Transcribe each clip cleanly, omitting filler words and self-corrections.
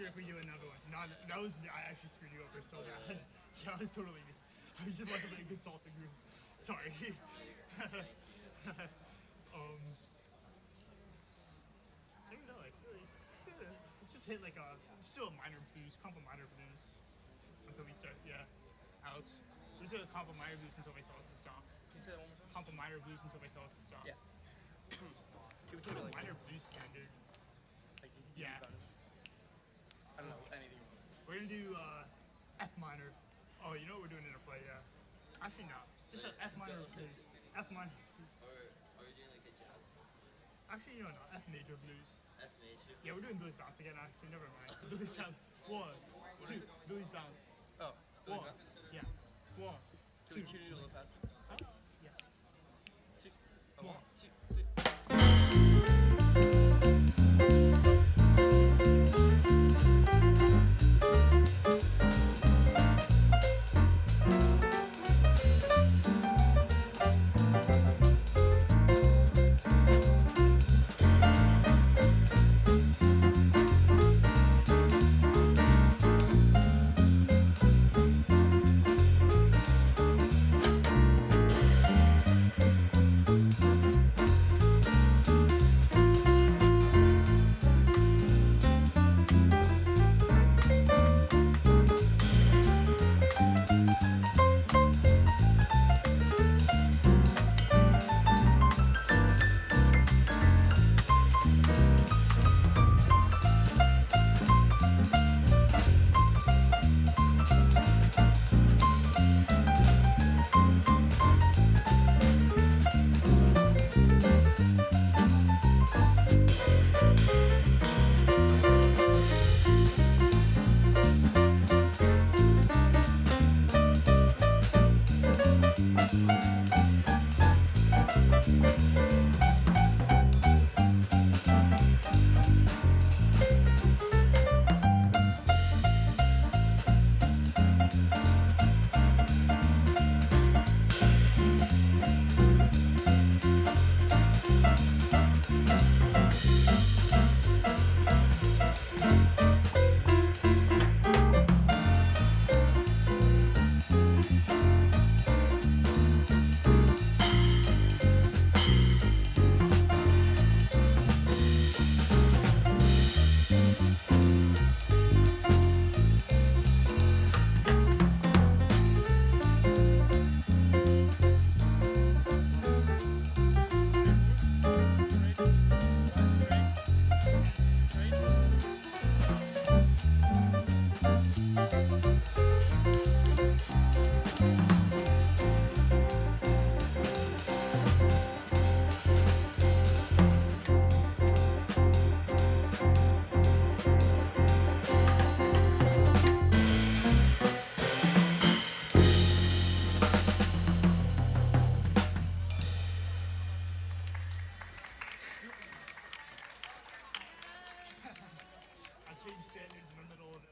If we do another one. No, that was me. I actually screwed you over so bad. Yeah, it was totally me. I was just about to play a good salsa groove. Sorry. I don't know. I feel like let's just hit like a still a minor blues, comp a minor blues until we start. Yeah, Alex. Let's do a comp a minor blues until they tell us to stop. Can you say that one more time? Comp a minor blues until they tell us to stop. Yeah. Give it to me, like, minor blues standards. Like, Yeah. I don't know anything. We're gonna do F minor. Oh, you know what we're doing in a play, yeah. Actually, no. Just an F minor blues. F minor blues. Or are we doing like a jazz blues? Actually, you know, no. F major blues. F major? Yeah, we're doing blues bounce again, actually. Never mind. Blues bounce. 1, 2. Blues bounce. Oh. 1. Yeah. 1, 2. Can we tune it a little faster? Yeah. 2. 1, 2, 3. kids in the middle of it.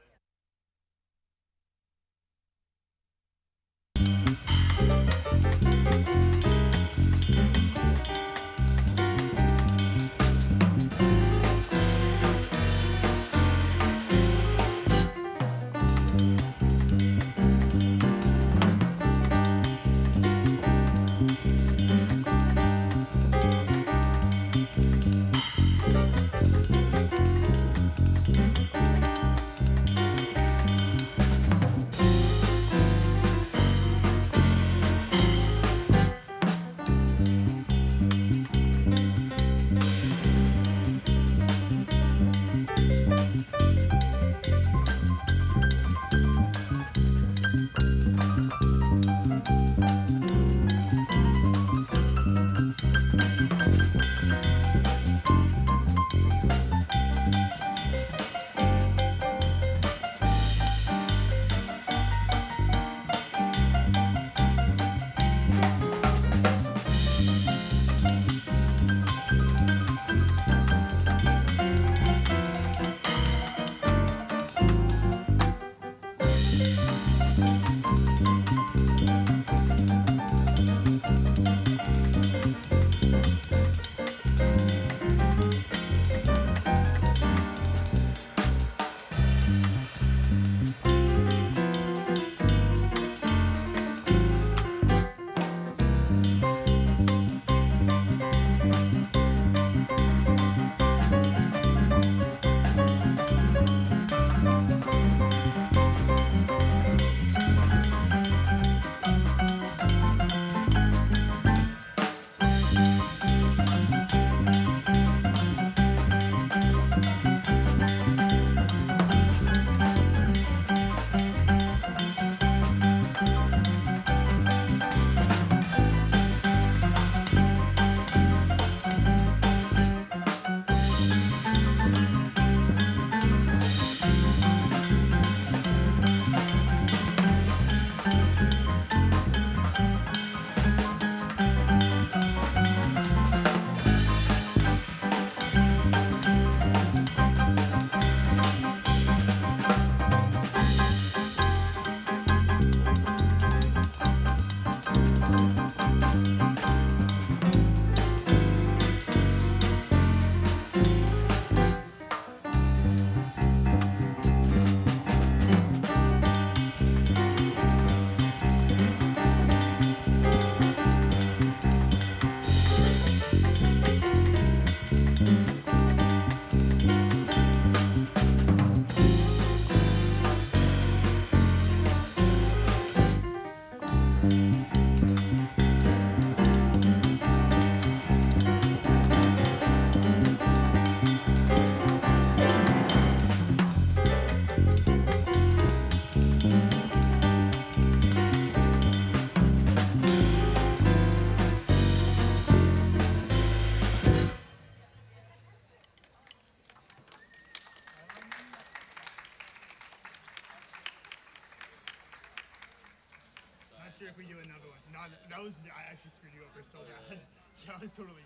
Sure if we do another one. No, that was I actually screwed you over so bad. Yeah, I was totally.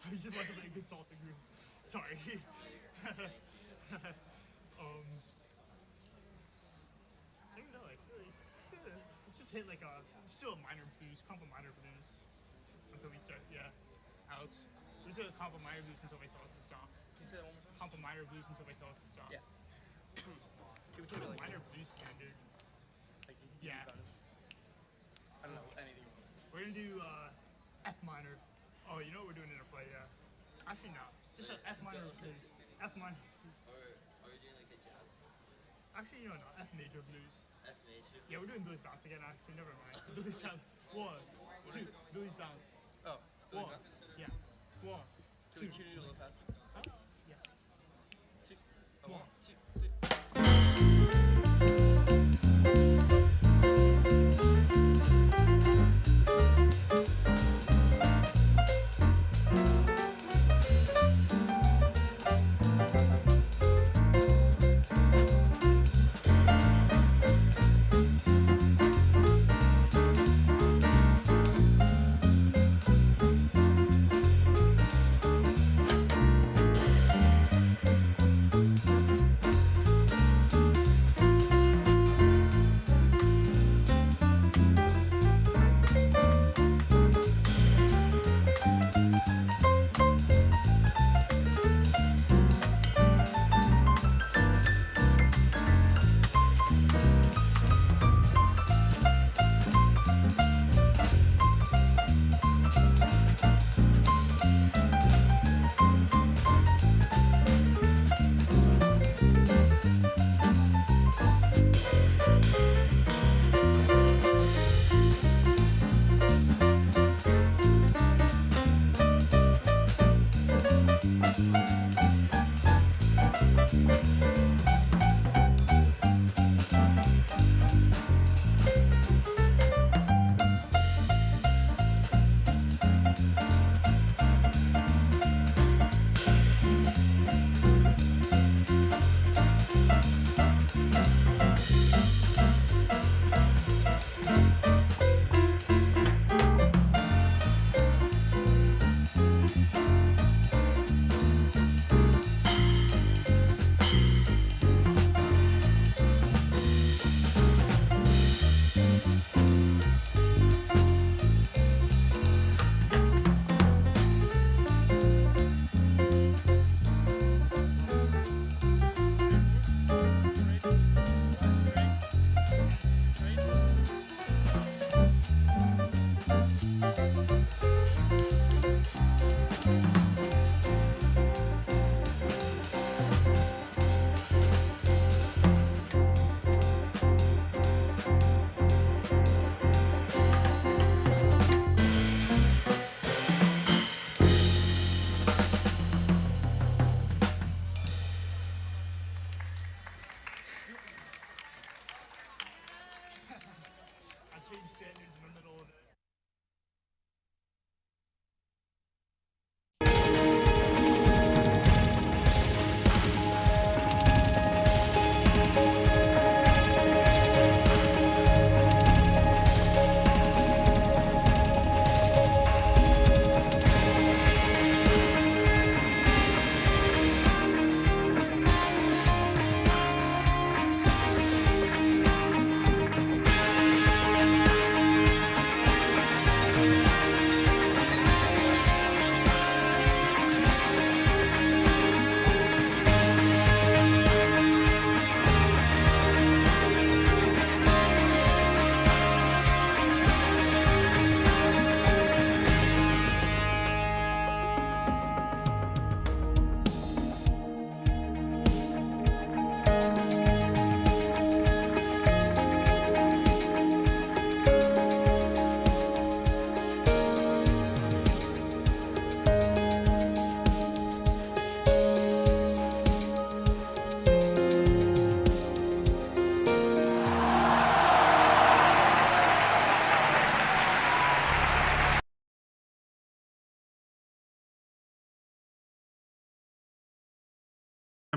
I was just lucky with a good salsa group. Sorry. I don't know. I feel like let's just hit like still a minor blues, compa minor blues until we start. Yeah, Alex. Let's do a compa minor blues until they tell us to stop. Can you say that one more time? Compa minor blues until they tell us to stop. Yeah. Give it to me like Minor blues standards. like Yeah. I don't know anything. We're gonna do F minor. Oh, you know what we're doing in our play? Yeah. Actually, no. Just an F minor blues. F minor blues. Or are we doing like a jazz blues? Actually, no. F major blues. F major? Yeah, we're doing blues bounce again. Actually, never mind. Blues bounce. 1, 2. Blues bounce. Oh. 1. Yeah. 1, 2. Can you do it a little faster? Huh? Yeah. 2. 1, 2, 3.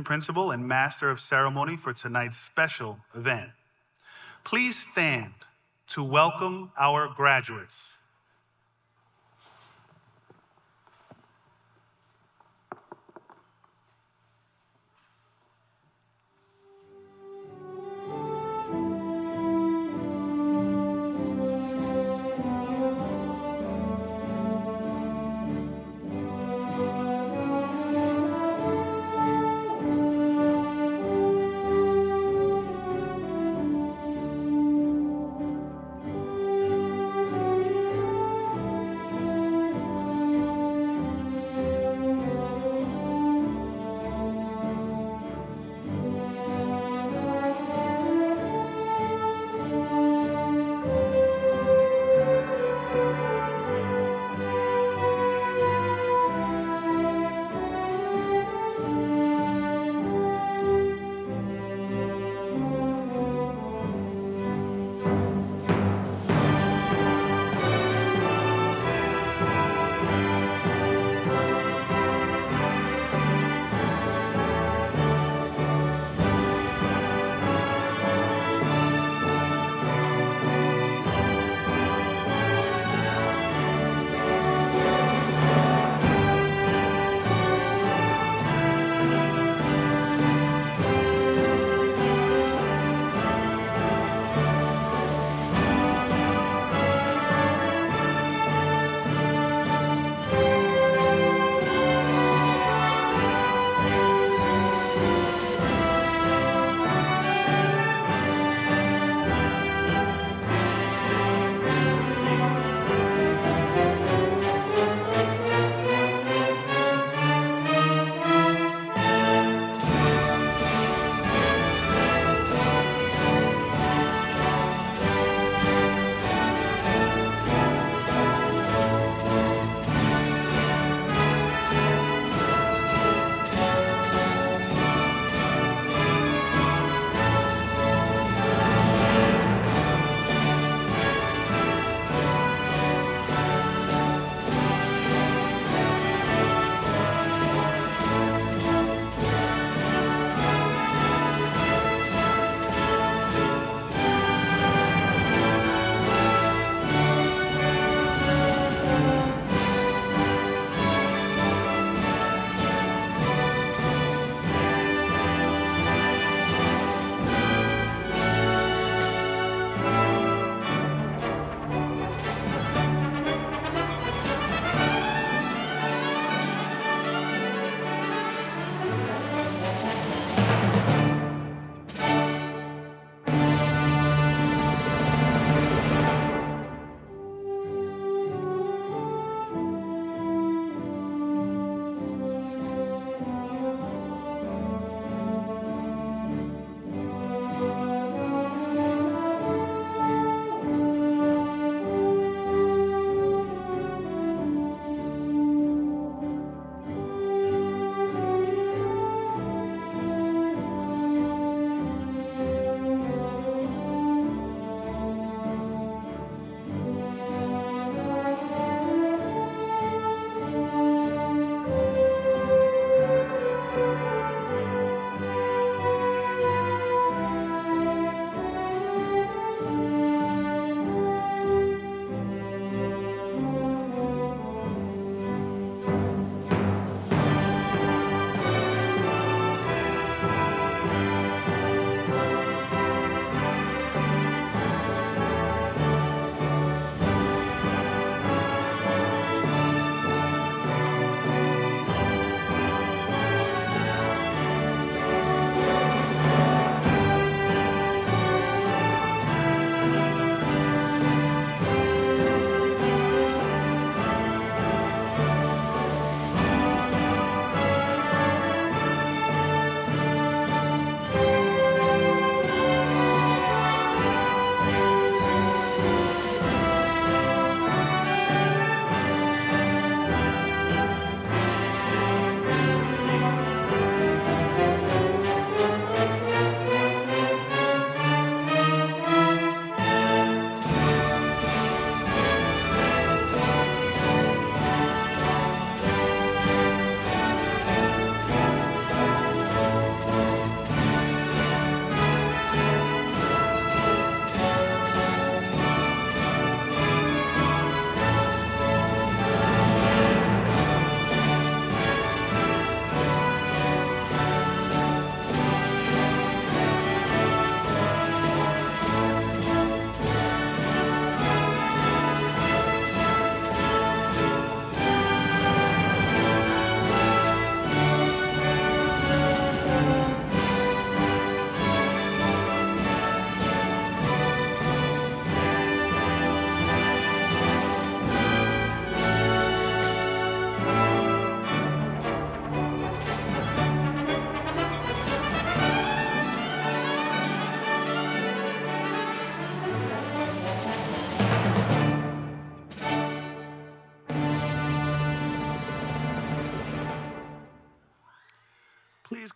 Principal and Master of Ceremony for tonight's special event. Please stand to welcome our graduates.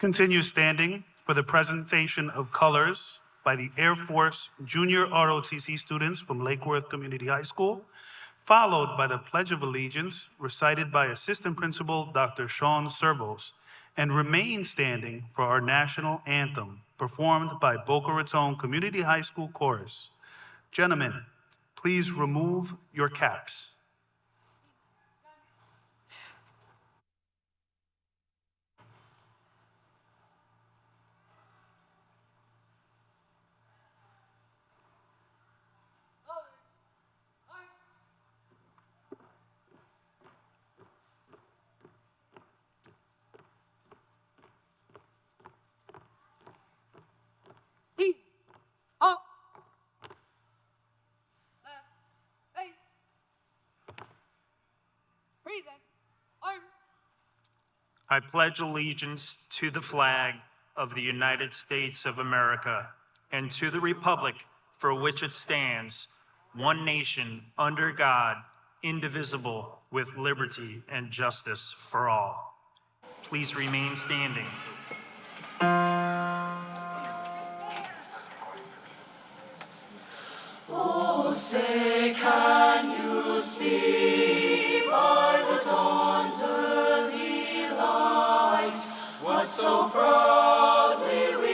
Continue standing for the presentation of colors by the Air Force Junior ROTC students from Lake Worth Community High School, followed by the Pledge of Allegiance recited by Assistant Principal Dr. Sean Servos, and remain standing for our national anthem performed by Boca Raton Community High School Chorus. Gentlemen, please remove your caps. Up. Left. Face. Present. Arms. I pledge allegiance to the flag of the United States of America and to the republic for which it stands, one nation, under God, indivisible, with liberty and justice for all. Please remain standing. Oh, say, can you see by the dawn's early light what so proudly we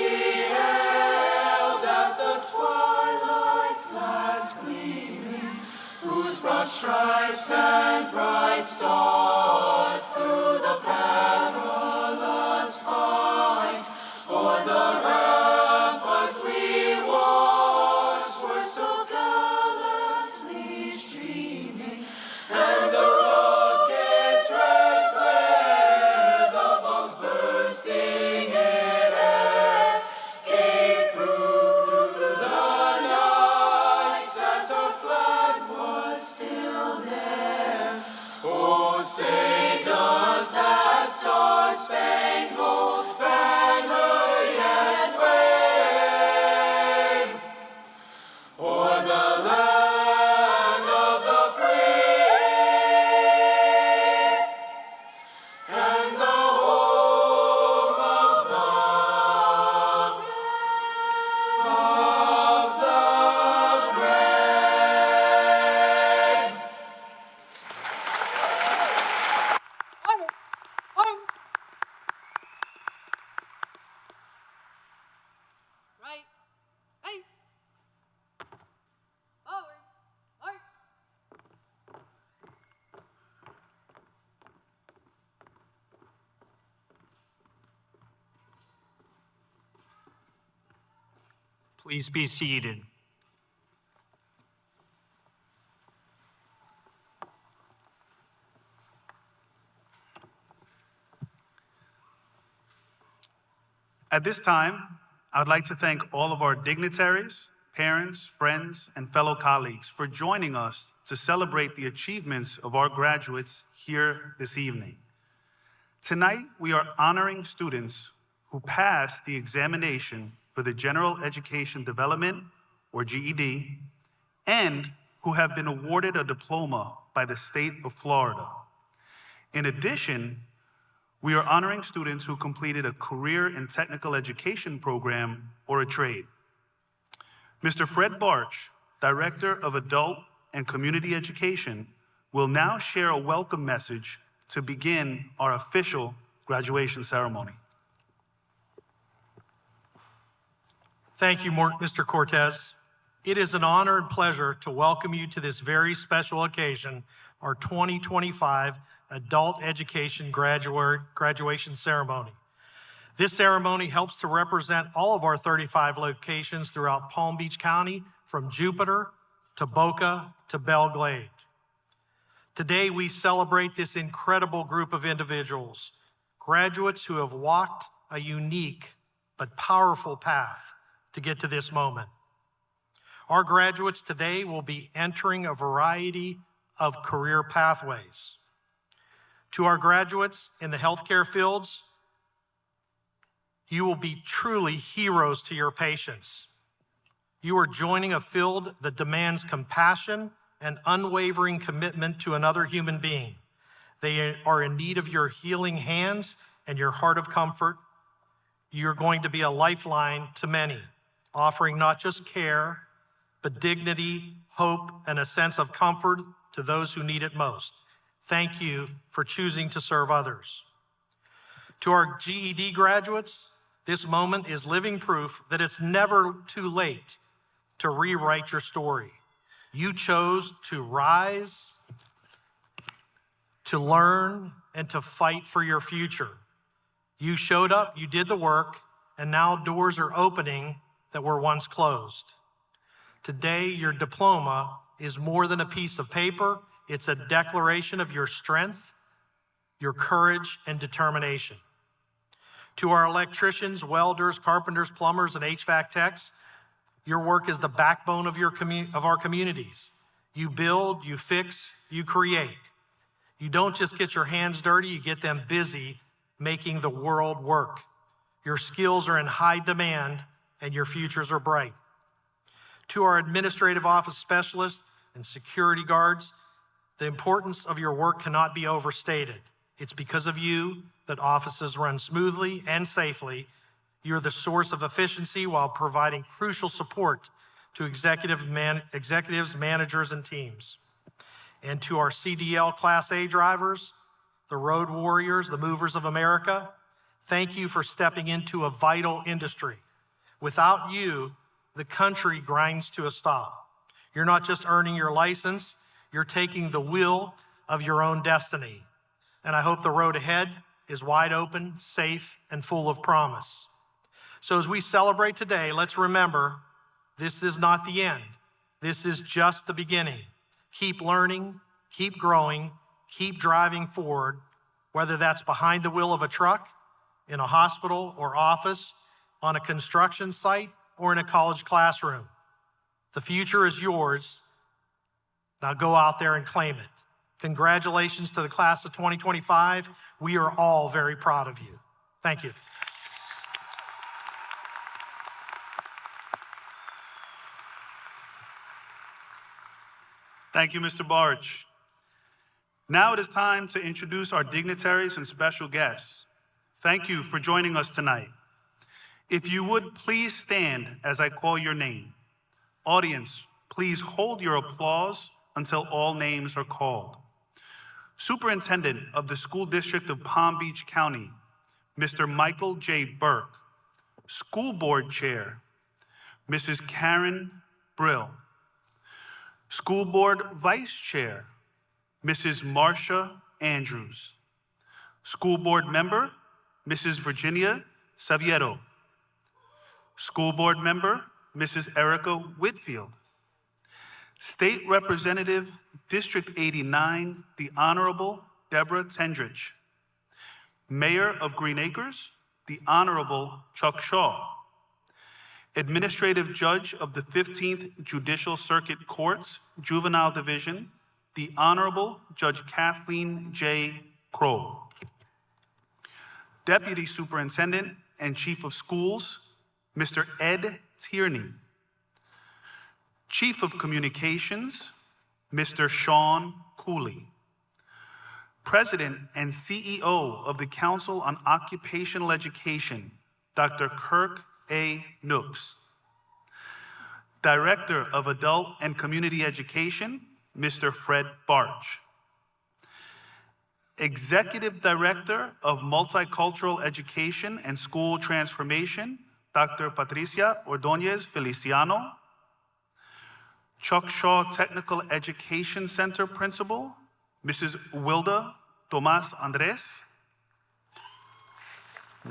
hailed at the twilight's last gleaming, whose broad stripes and bright stars through the perilous fight o'er the ramparts we watched were so gallantly streaming, and the rocket's red glare, the bombs bursting in air, gave proof through the night that our flag was still there. Oh, say, does that star-spangled banner yet wave o'er the land of the free and the home of the brave? Arms. Arms. Right. Face. Forward. Arch. Please be seated. At this time, I'd like to thank all of our dignitaries, parents, friends, and fellow colleagues for joining us to celebrate the achievements of our graduates here this evening. Tonight, we are honoring students who passed the examination for the General Education Development, or GED, and who have been awarded a diploma by the state of Florida. In addition, we are honoring students who completed a career and technical education program or a trade. Mr. Fred Barch, Director of Adult and Community Education, will now share a welcome message to begin our official graduation ceremony. Thank you, Mr. Cortez. It is an honor and pleasure to welcome you to this very special occasion, our 2025 Adult Education Graduation Ceremony. This ceremony helps to represent all of our 35 locations throughout Palm Beach County, from Jupiter to Boca to Belle Glade. Today, we celebrate this incredible group of individuals, graduates who have walked a unique but powerful path to get to this moment. Our graduates today will be entering a variety of career pathways. To our graduates in the healthcare fields, you will be truly heroes to your patients. You are joining a field that demands compassion and unwavering commitment to another human being. They are in need of your healing hands and your heart of comfort. You're going to be a lifeline to many, offering not just care, but dignity, hope, and a sense of comfort to those who need it most. Thank you for choosing to serve others. To our GED graduates, this moment is living proof that it's never too late to rewrite your story. You chose to rise, to learn, and to fight for your future. You showed up, you did the work, and now doors are opening that were once closed. Today, your diploma is more than a piece of paper. It's a declaration of your strength, your courage, and determination. To our electricians, welders, carpenters, plumbers, and HVAC techs, your work is the backbone of our communities. You build, you fix, you create. You don't just get your hands dirty, you get them busy making the world work. Your skills are in high demand and your futures are bright. To our administrative office specialists and security guards, the importance of your work cannot be overstated. It's because of you that offices run smoothly and safely. You're the source of efficiency while providing crucial support to executives, managers, and teams. And to our CDL Class A drivers, the road warriors, the movers of America, thank you for stepping into a vital industry. Without you, the country grinds to a stop. You're not just earning your license, you're taking the wheel of your own destiny. And I hope the road ahead is wide open, safe, and full of promise. So as we celebrate today, let's remember, this is not the end. This is just the beginning. Keep learning, keep growing, keep driving forward, whether that's behind the wheel of a truck, in a hospital or office, on a construction site, or in a college classroom. The future is yours. Now go out there and claim it. Congratulations to the class of 2025. We are all very proud of you. Thank you. Thank you, Mr. Barge. Now it is time to introduce our dignitaries and special guests. Thank you for joining us tonight. If you would please stand as I call your name. Audience, please hold your applause until all names are called. Superintendent of the School District of Palm Beach County, Mr. Michael J. Burke. School Board Chair, Mrs. Karen Brill. School Board Vice Chair, Mrs. Marcia Andrews. School Board Member, Mrs. Virginia Saviero. School Board Member, Mrs. Erica Whitfield. State Representative, District 89, the Honorable Deborah Tendrich. Mayor of Green Acres, the Honorable Chuck Shaw. Administrative Judge of the 15th Judicial Circuit Courts, Juvenile Division, the Honorable Judge Kathleen J. Kroll. Deputy Superintendent and Chief of Schools, Mr. Ed Tierney. Chief of Communications, Mr. Sean Cooley. President and CEO of the Council on Occupational Education, Dr. Kirk A. Nooks. Director of Adult and Community Education, Mr. Fred Barch. Executive Director of Multicultural Education and School Transformation, Dr. Patricia Ordóñez Feliciano. Chuck Shaw Technical Education Center Principal, Mrs. Wilda Tomas Andres.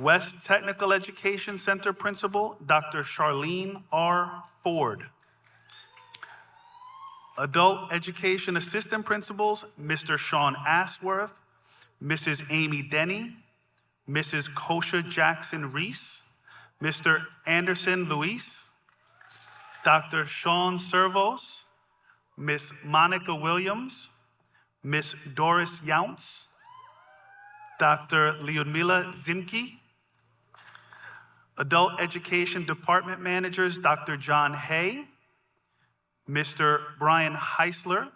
West Technical Education Center Principal, Dr. Charlene R. Ford. Adult Education Assistant Principals, Mr. Sean Ashworth, Mrs. Amy Denny, Mrs. Kosha Jackson Reese, Mr. Anderson Luis, Dr. Sean Servos, Miss Monica Williams, Miss Doris Younts, Dr. Lyudmila Zimke, Adult Education Department Managers, Dr. John Hay, Mr. Brian Heisler,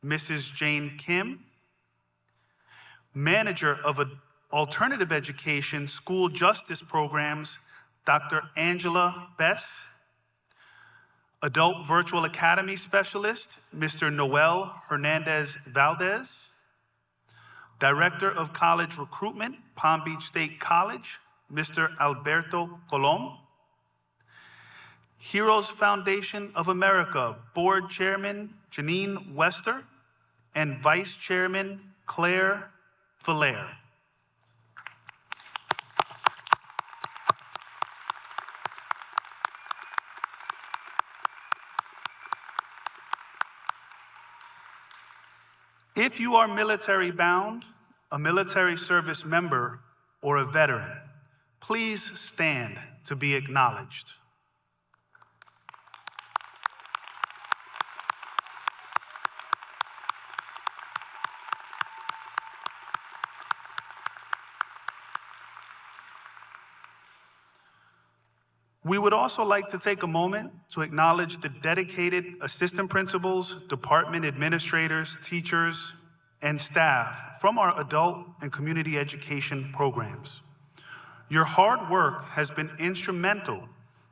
Mrs. Jane Kim, Manager of Alternative Education School Justice Programs, Dr. Angela Bess. Adult Virtual Academy Specialist, Mr. Noel Hernandez Valdez. Director of College Recruitment, Palm Beach State College, Mr. Alberto Colom. Heroes Foundation of America Board Chairman Janine Wester and Vice Chairman Claire Valaire. If you are military bound, a military service member, or a veteran, please stand to be acknowledged. We would also like to take a moment to acknowledge the dedicated assistant principals, department administrators, teachers, and staff from our adult and community education programs. Your hard work has been instrumental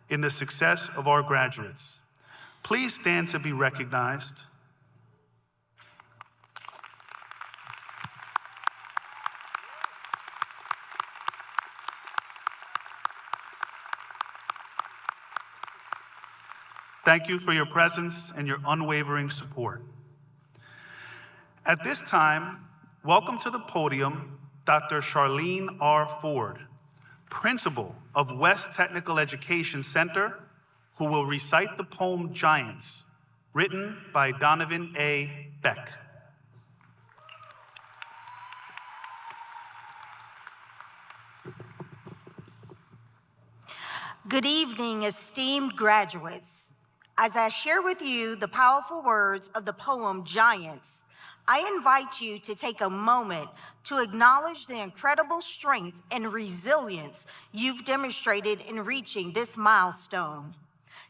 in the success of our graduates. Please stand to be recognized. Thank you for your presence and your unwavering support. At this time, welcome to the podium Dr. Charlene R. Ford, Principal of West Technical Education Center, who will recite the poem Giants, written by Donovan A. Beck. Good evening, esteemed graduates. As I share with you the powerful words of the poem Giants, I invite you to take a moment to acknowledge the incredible strength and resilience you've demonstrated in reaching this milestone.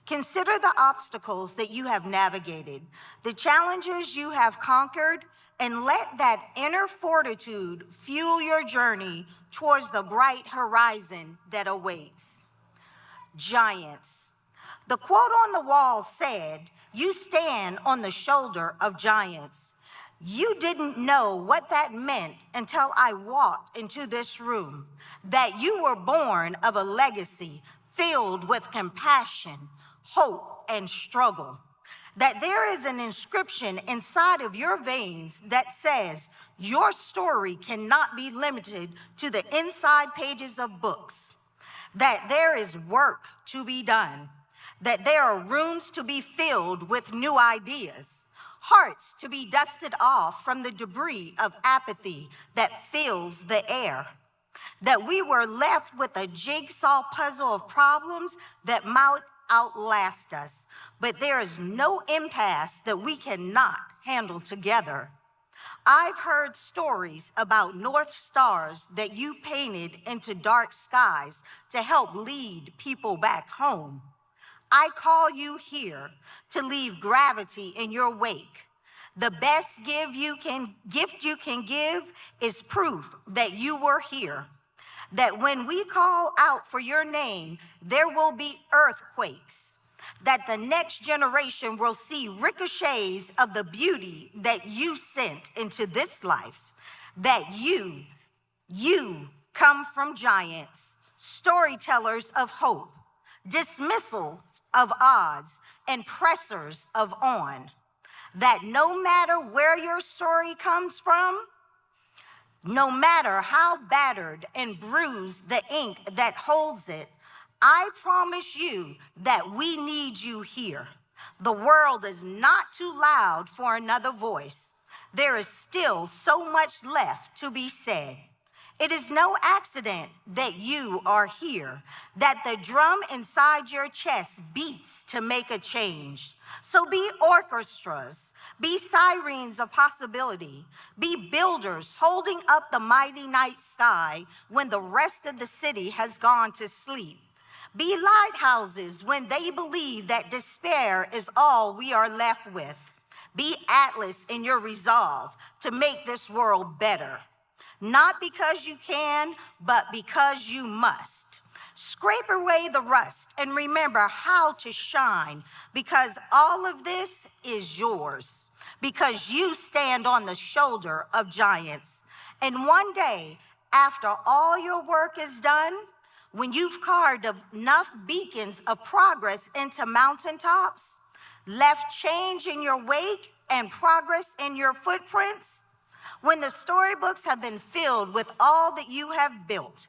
Consider the obstacles that you have navigated, the challenges you have conquered, and let that inner fortitude fuel your journey towards the bright horizon that awaits. Giants. The quote on the wall said, "You stand on the shoulder of giants." You didn't know what that meant until I walked into this room, that you were born of a legacy filled with compassion, hope, and struggle, that there is an inscription inside of your veins that says your story cannot be limited to the inside pages of books, that there is work to be done, that there are rooms to be filled with new ideas, hearts to be dusted off from the debris of apathy that fills the air, that we were left with a jigsaw puzzle of problems that might outlast us, but there is no impasse that we cannot handle together. I've heard stories about North Stars that you painted into dark skies to help lead people back home. I call you here to leave gravity in your wake. The best gift you can give is proof that you were here. That when we call out for your name, there will be earthquakes. That the next generation will see ricochets of the beauty that you sent into this life. That you come from giants, storytellers of hope, dismissals of odds, and pressers of on. That no matter where your story comes from, no matter how battered and bruised the ink that holds it, I promise you that we need you here. The world is not too loud for another voice. There is still so much left to be said. It is no accident that you are here, that the drum inside your chest beats to make a change. So be orchestras, be sirens of possibility, be builders holding up the mighty night sky when the rest of the city has gone to sleep. Be lighthouses when they believe that despair is all we are left with. Be Atlas in your resolve to make this world better. not because you can, but because you must. Scrape away the rust and remember how to shine, because all of this is yours, because you stand on the shoulder of giants. And one day, after all your work is done, when you've carved enough beacons of progress into mountaintops, left change in your wake and progress in your footprints, when the storybooks have been filled with all that you have built,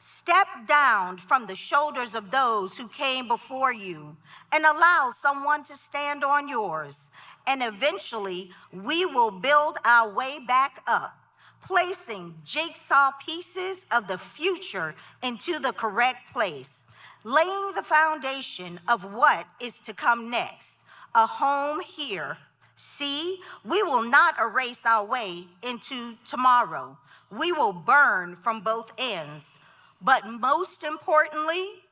step down from the shoulders of those who came before you and allow someone to stand on yours. And eventually, we will build our way back up, placing jigsaw pieces of the future into the correct place, laying the foundation of what is to come next, a home here. See, we will not erase our way into tomorrow. We will burn from both ends. But most importantly,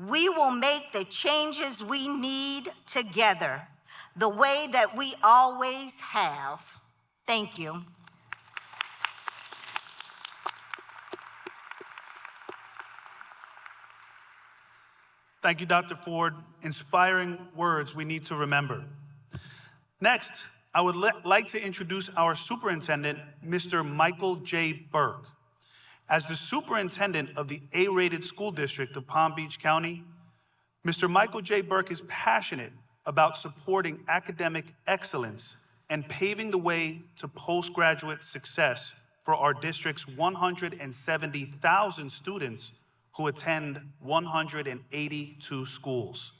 we will make the changes we need together, the way that we always have. Thank you. Thank you, Dr. Ford. Inspiring words we need to remember. Next, I would like to introduce our superintendent, Mr. Michael J. Burke. As the superintendent of the A-rated school district of Palm Beach County, Mr. Michael J. Burke is passionate about supporting academic excellence and paving the way to postgraduate success for our district's 170,000 students who attend 182 schools.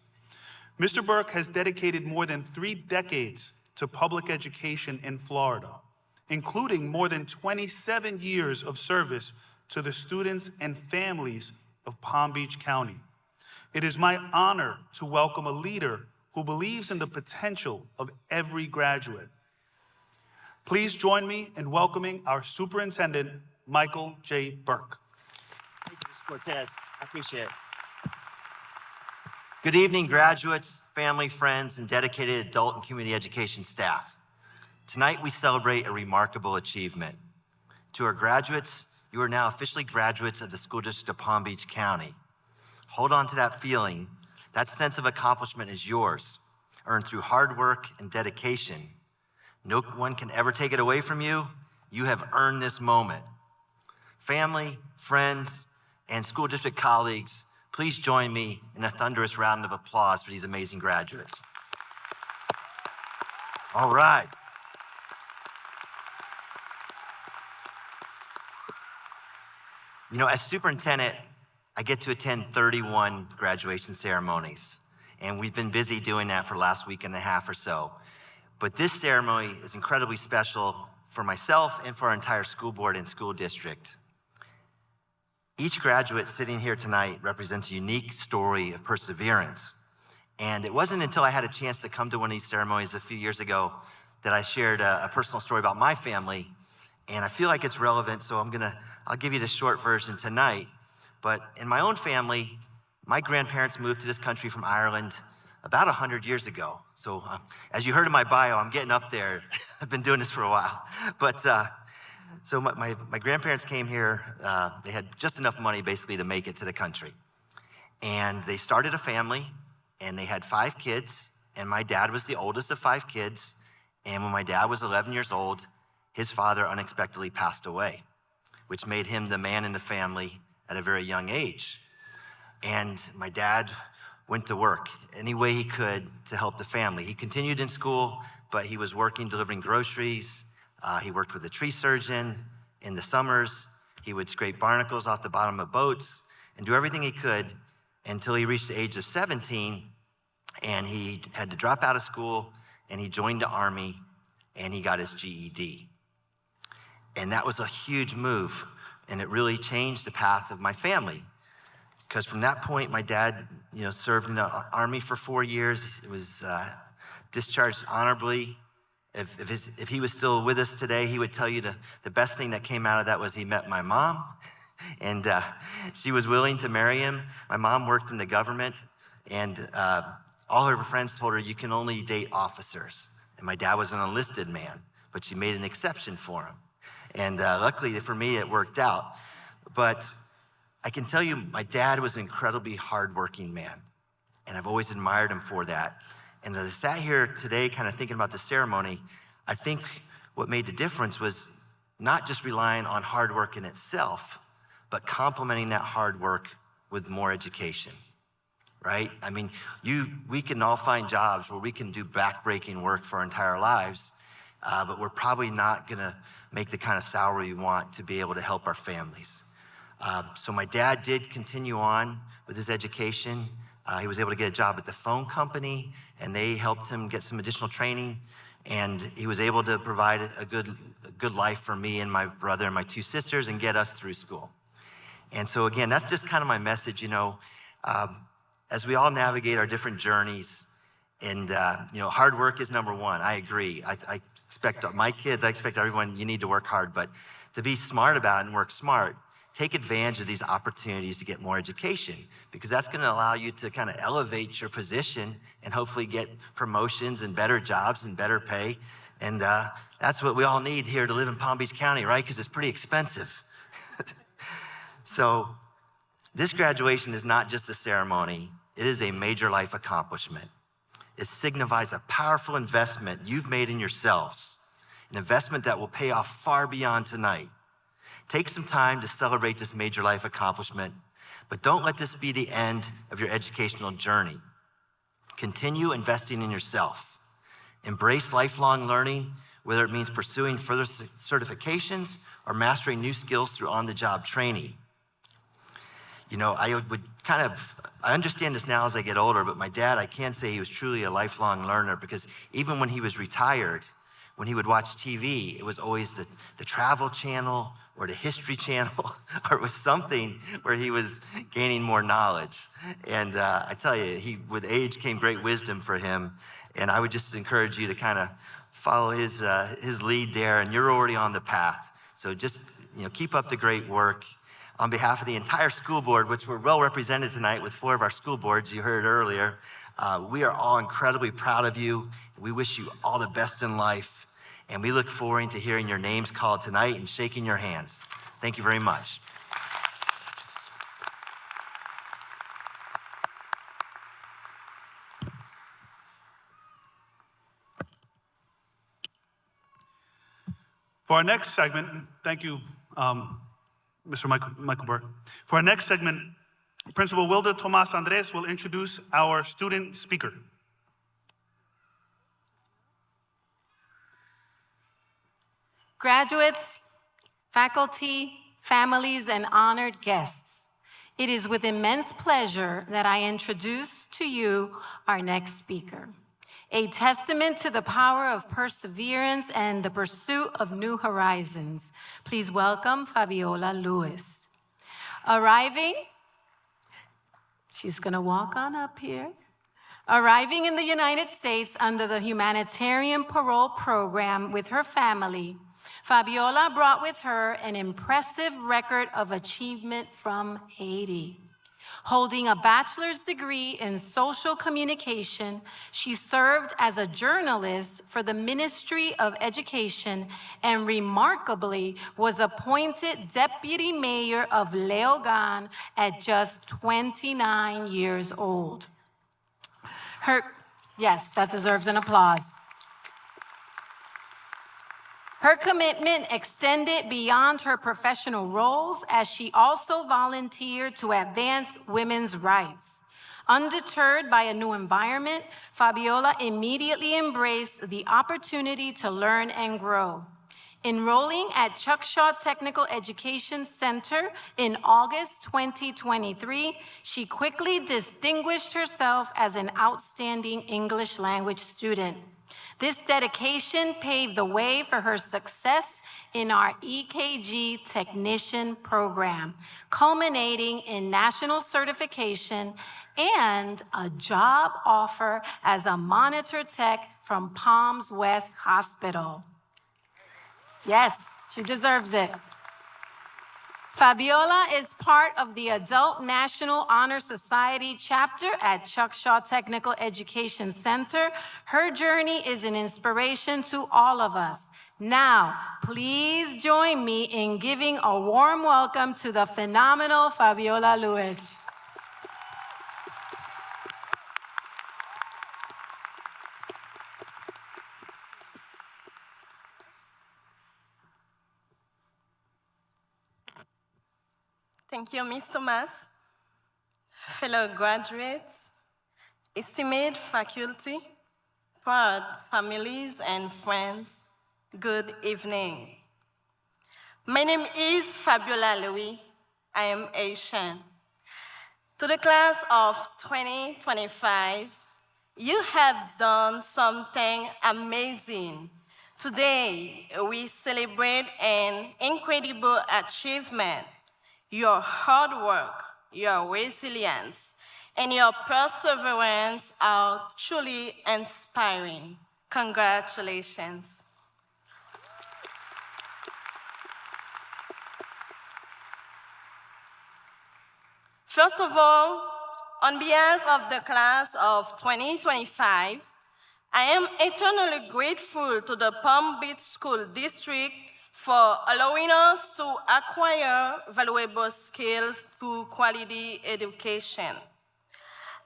Mr. Burke has dedicated more than 3 decades to public education in Florida, including more than 27 years of service to the students and families of Palm Beach County. It is my honor to welcome a leader who believes in the potential of every graduate. Please join me in welcoming our superintendent, Michael J. Burke. Thank you, Mr. Cortez. I appreciate it. Good evening, graduates, family, friends, and dedicated adult and community education staff. Tonight, we celebrate a remarkable achievement. To our graduates, you are now officially graduates of the School District of Palm Beach County. Hold on to that feeling. That sense of accomplishment is yours, earned through hard work and dedication. No one can ever take it away from you. You have earned this moment. Family, friends, and school district colleagues, please join me in a thunderous round of applause for these amazing graduates. All right. You know, as superintendent, I get to attend 31 graduation ceremonies, and we've been busy doing that for the last week and a half or so. But this ceremony is incredibly special for myself and for our entire school board and school district. Each graduate sitting here tonight represents a unique story of perseverance. And it wasn't until I had a chance to come to one of these ceremonies a few years ago that I shared a personal story about my family. And I feel like it's relevant, so I'll give you the short version tonight. But in my own family, my grandparents moved to this country from Ireland about 100 years ago. So as you heard in my bio, I'm getting up there. I've been doing this for a while. But so my grandparents came here. They had just enough money basically to make it to the country. And they started a family, and they had 5 kids. And my dad was the oldest of 5 kids. And when my dad was 11 years old, his father unexpectedly passed away, which made him the man in the family at a very young age. And my dad went to work any way he could to help the family. He continued in school, but he was working, delivering groceries. He worked with a tree surgeon in the summers. He would scrape barnacles off the bottom of boats and do everything he could until he reached the age of 17, and he had to drop out of school, and he joined the Army, and he got his GED. And that was a huge move, and it really changed the path of my family. Because from that point, my dad, served in the Army for 4 years. It was discharged honorably. If he was still with us today, he would tell you the best thing that came out of that was he met my mom, and she was willing to marry him. My mom worked in the government, and all her friends told her, you can only date officers. And my dad was an enlisted man, but she made an exception for him. And luckily for me, it worked out. But I can tell you, my dad was an incredibly hardworking man, and I've always admired him for that. And as I sat here today kind of thinking about the ceremony, I think what made the difference was not just relying on hard work in itself, but complementing that hard work with more education, right? I mean, we can all find jobs where we can do backbreaking work for our entire lives, but we're probably not gonna make the kind of salary we want to be able to help our families. So my dad did continue on with his education. He was able to get a job at the phone company, and they helped him get some additional training, and he was able to provide a good life for me and my brother and my two sisters and get us through school. And so again, that's just kind of my message, as we all navigate our different journeys, and hard work is number one. I agree. I expect my kids, I expect everyone, you need to work hard, but to be smart about it and work smart, take advantage of these opportunities to get more education, because that's gonna allow you to kind of elevate your position and hopefully get promotions and better jobs and better pay. And that's what we all need here to live in Palm Beach County, right? Because it's pretty expensive. So this graduation is not just a ceremony, it is a major life accomplishment. It signifies a powerful investment you've made in yourselves, an investment that will pay off far beyond tonight. Take some time to celebrate this major life accomplishment, but don't let this be the end of your educational journey. Continue investing in yourself. Embrace lifelong learning, whether it means pursuing further certifications or mastering new skills through on-the-job training. I understand this now as I get older, but my dad, I can say he was truly a lifelong learner, because even when he was retired, when he would watch TV, it was always the Travel Channel or the History Channel, or it was something where he was gaining more knowledge. And I tell you, with age came great wisdom for him. And I would just encourage you to kind of follow his lead there, and you're already on the path. So just keep up the great work. On behalf of the entire school board, which we're well represented tonight with 4 of our school boards, you heard earlier, we are all incredibly proud of you. We wish you all the best in life, and we look forward to hearing your names called tonight and shaking your hands. Thank you very much. For our next segment, thank you, Mr. Michael Burke. For our next segment, Principal Wilda Tomas Andres will introduce our student speaker. Graduates, faculty, families, and honored guests, it is with immense pleasure that I introduce to you our next speaker, a testament to the power of perseverance and the pursuit of new horizons. Please welcome Fabiola Lewis. She's gonna walk on up here. Arriving in the United States under the humanitarian parole program with her family, Fabiola brought with her an impressive record of achievement from Haiti. Holding a bachelor's degree in social communication, she served as a journalist for the Ministry of Education and remarkably was appointed deputy mayor of Leogán at just 29 years old. Yes, that deserves an applause. Her commitment extended beyond her professional roles as she also volunteered to advance women's rights. Undeterred by a new environment, Fabiola immediately embraced the opportunity to learn and grow. Enrolling at Chuckshaw Technical Education Center in August 2023, she quickly distinguished herself as an outstanding English language student. This dedication paved the way for her success in our EKG technician program, culminating in national certification and a job offer as a monitor tech from Palms West Hospital. Yes, she deserves it. Fabiola is part of the Adult National Honor Society chapter at Chuckshaw Technical Education Center. Her journey is an inspiration to all of us. Now, please join me in giving a warm welcome to the phenomenal Fabiola Lewis. Thank you, Ms. Thomas. Fellow graduates, esteemed faculty, proud families and friends, good evening. My name is Fabiola Louis. I am Asian. To the class of 2025, you have done something amazing. Today, we celebrate an incredible achievement. Your hard work, your resilience, and your perseverance are truly inspiring. Congratulations. First of all, on behalf of the class of 2025, I am eternally grateful to the Palm Beach School District for allowing us to acquire valuable skills through quality education.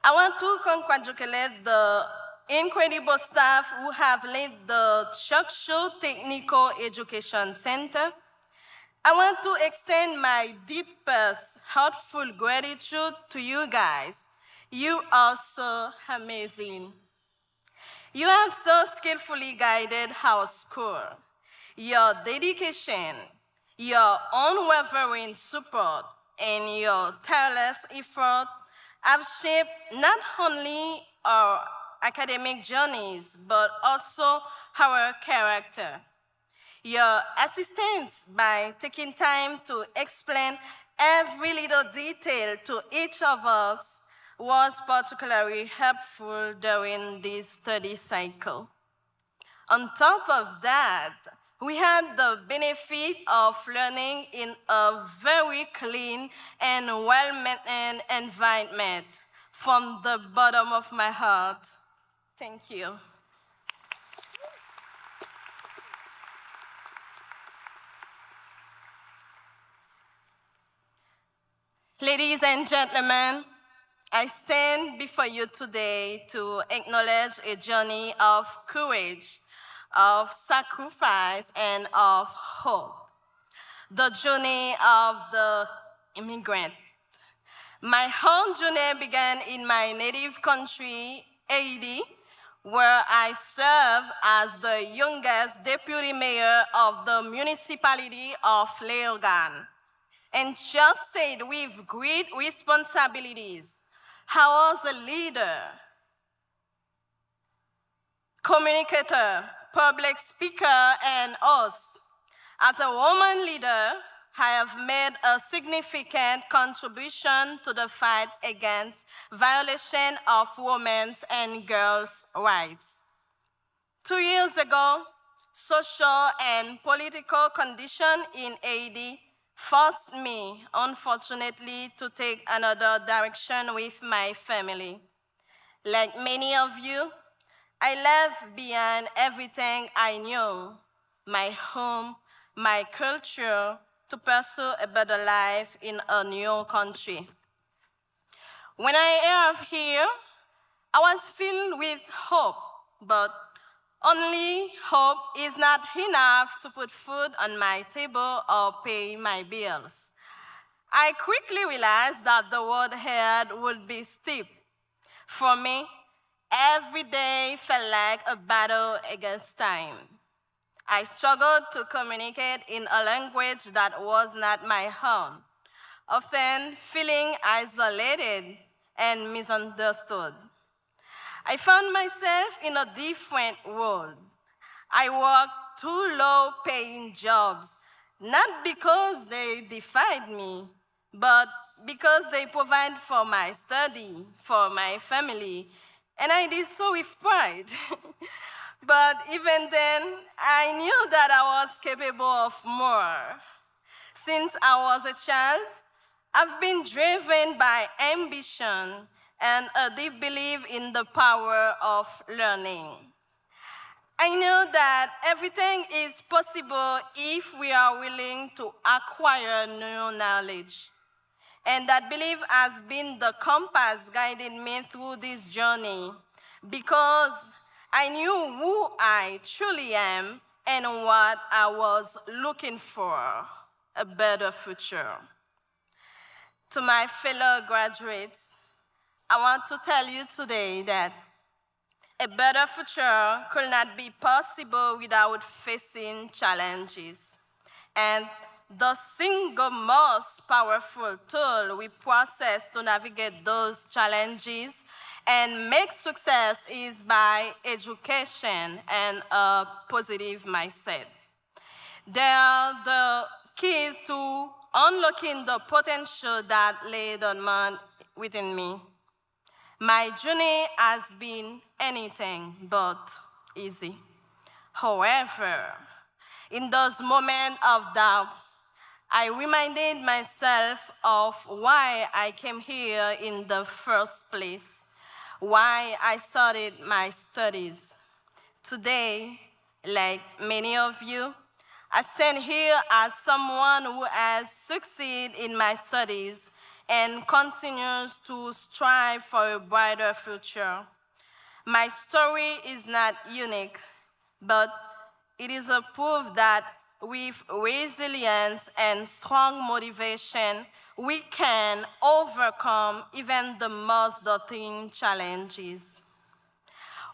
I want to congratulate the incredible staff who have led the Chukcho Technical Education Center. I want to extend my deepest, heartfelt gratitude to you guys. You are so amazing. You have so skillfully guided our school. Your dedication, your unwavering support, and your tireless effort have shaped not only our academic journeys, but also our character. Your assistance by taking time to explain every little detail to each of us was particularly helpful during this study cycle. On top of that, we had the benefit of learning in a very clean and well-maintained environment. From the bottom of my heart, thank you. Ladies and gentlemen, I stand before you today to acknowledge a journey of courage, of sacrifice, and of hope. The journey of the immigrant. My whole journey began in my native country, Haiti, where I served as the youngest deputy mayor of the municipality of Léogâne, entrusted with great responsibilities. I was a leader, communicator, public speaker, and host. As a woman leader, I have made a significant contribution to the fight against violation of women's and girls' rights. 2 years ago, social and political conditions in Haiti forced me, unfortunately, to take another direction with my family. Like many of you, I left behind everything I knew, my home, my culture, to pursue a better life in a new country. When I arrived here, I was filled with hope, but only hope is not enough to put food on my table or pay my bills. I quickly realized that the road ahead would be steep. For me, every day felt like a battle against time. I struggled to communicate in a language that was not my own, often feeling isolated and misunderstood. I found myself in a different world. I worked 2 low-paying jobs, not because they defied me, but because they provide for my study, for my family, and I did so with pride. But even then, I knew that I was capable of more. Since I was a child, I've been driven by ambition and a deep belief in the power of learning. I know that everything is possible if we are willing to acquire new knowledge. And that belief has been the compass guiding me through this journey because I knew who I truly am and what I was looking for, a better future. To my fellow graduates, I want to tell you today that a better future could not be possible without facing challenges. And the single most powerful tool we possess to navigate those challenges and make success is by education and a positive mindset. They are the keys to unlocking the potential that lay dormant within me. My journey has been anything but easy. However, in those moments of doubt, I reminded myself of why I came here in the first place, why I started my studies. Today, like many of you, I stand here as someone who has succeeded in my studies and continues to strive for a brighter future. My story is not unique, but it is a proof that with resilience and strong motivation, we can overcome even the most daunting challenges.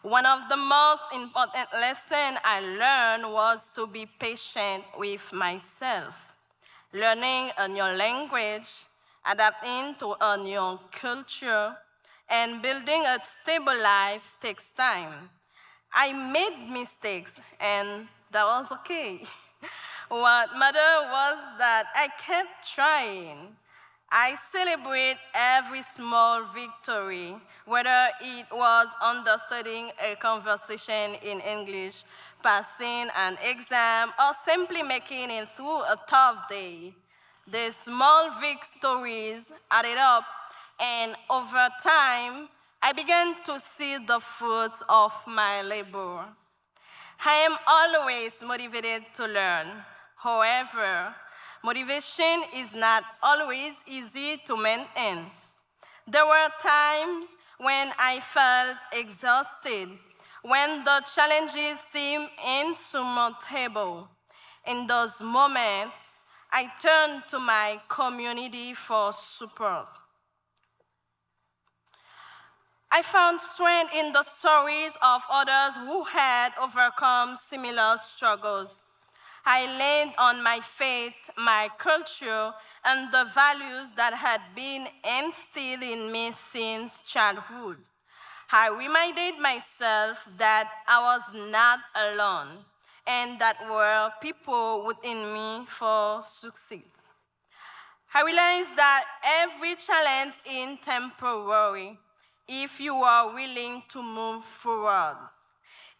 One of the most important lessons I learned was to be patient with myself. Learning a new language, adapting to a new culture, and building a stable life takes time. I made mistakes, and that was okay. What mattered was that I kept trying. I celebrate every small victory, whether it was understanding a conversation in English, passing an exam, or simply making it through a tough day. The small victories added up, and over time, I began to see the fruits of my labor. I am always motivated to learn. However, motivation is not always easy to maintain. There were times when I felt exhausted, when the challenges seemed insurmountable. In those moments, I turned to my community for support. I found strength in the stories of others who had overcome similar struggles. I leaned on my faith, my culture, and the values that had been instilled in me since childhood. I reminded myself that I was not alone and that there were people within me for success. I realized that every challenge is temporary if you are willing to move forward.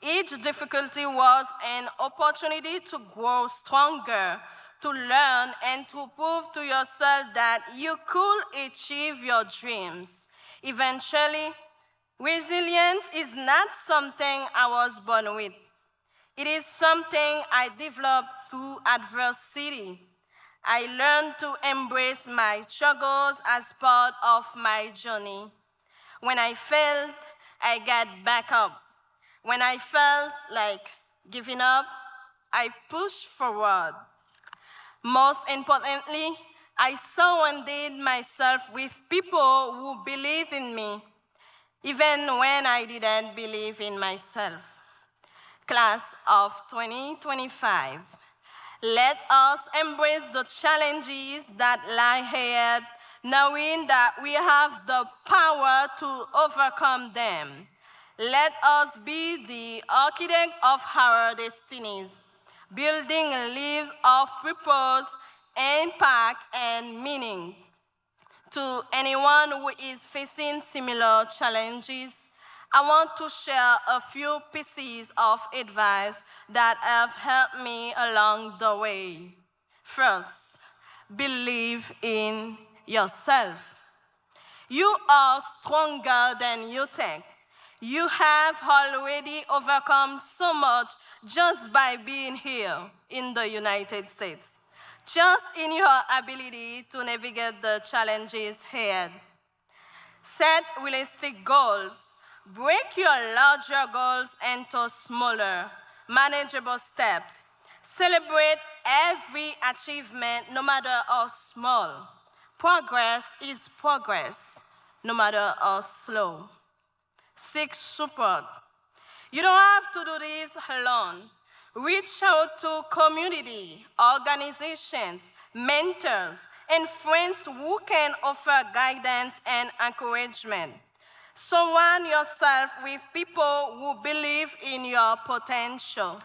Each difficulty was an opportunity to grow stronger, to learn, and to prove to yourself that you could achieve your dreams. Eventually, resilience is not something I was born with. It is something I developed through adversity. I learned to embrace my struggles as part of my journey. When I failed, I got back up. When I felt like giving up, I pushed forward. Most importantly, I surrounded myself with people who believed in me, even when I didn't believe in myself. Class of 2025, let us embrace the challenges that lie ahead, knowing that we have the power to overcome them. Let us be the architect of our destinies, building lives of purpose, impact, and meaning. To anyone who is facing similar challenges, I want to share a few pieces of advice that have helped me along the way. First, believe in yourself. You are stronger than you think. You have already overcome so much just by being here in the United States, just in your ability to navigate the challenges ahead. Set realistic goals. Break your larger goals into smaller, manageable steps. Celebrate every achievement, no matter how small. Progress is progress, no matter how slow. Seek support. You don't have to do this alone. Reach out to community, organizations, mentors, and friends who can offer guidance and encouragement. Surround yourself with people who believe in your potential.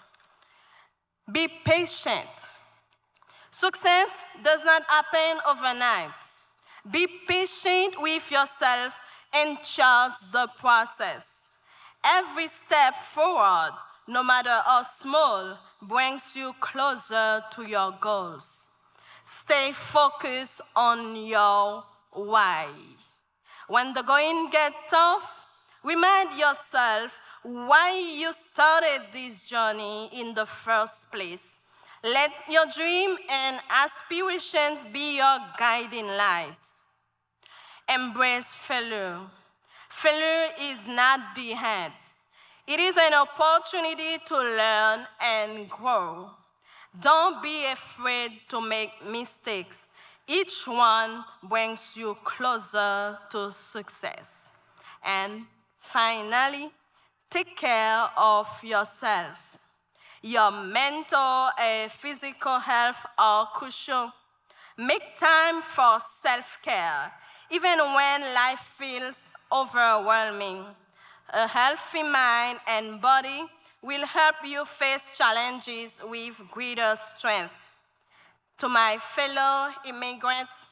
Be patient. Success does not happen overnight. Be patient with yourself and trust the process. Every step forward, no matter how small, brings you closer to your goals. Stay focused on your why. When the going gets tough, remind yourself why you started this journey in the first place. Let your dream and aspirations be your guiding light. Embrace failure. Failure is not the end. It is an opportunity to learn and grow. Don't be afraid to make mistakes. Each one brings you closer to success. And finally, take care of yourself. Your mental and physical health are crucial. Make time for self-care, even when life feels overwhelming. A healthy mind and body will help you face challenges with greater strength. To my fellow immigrants,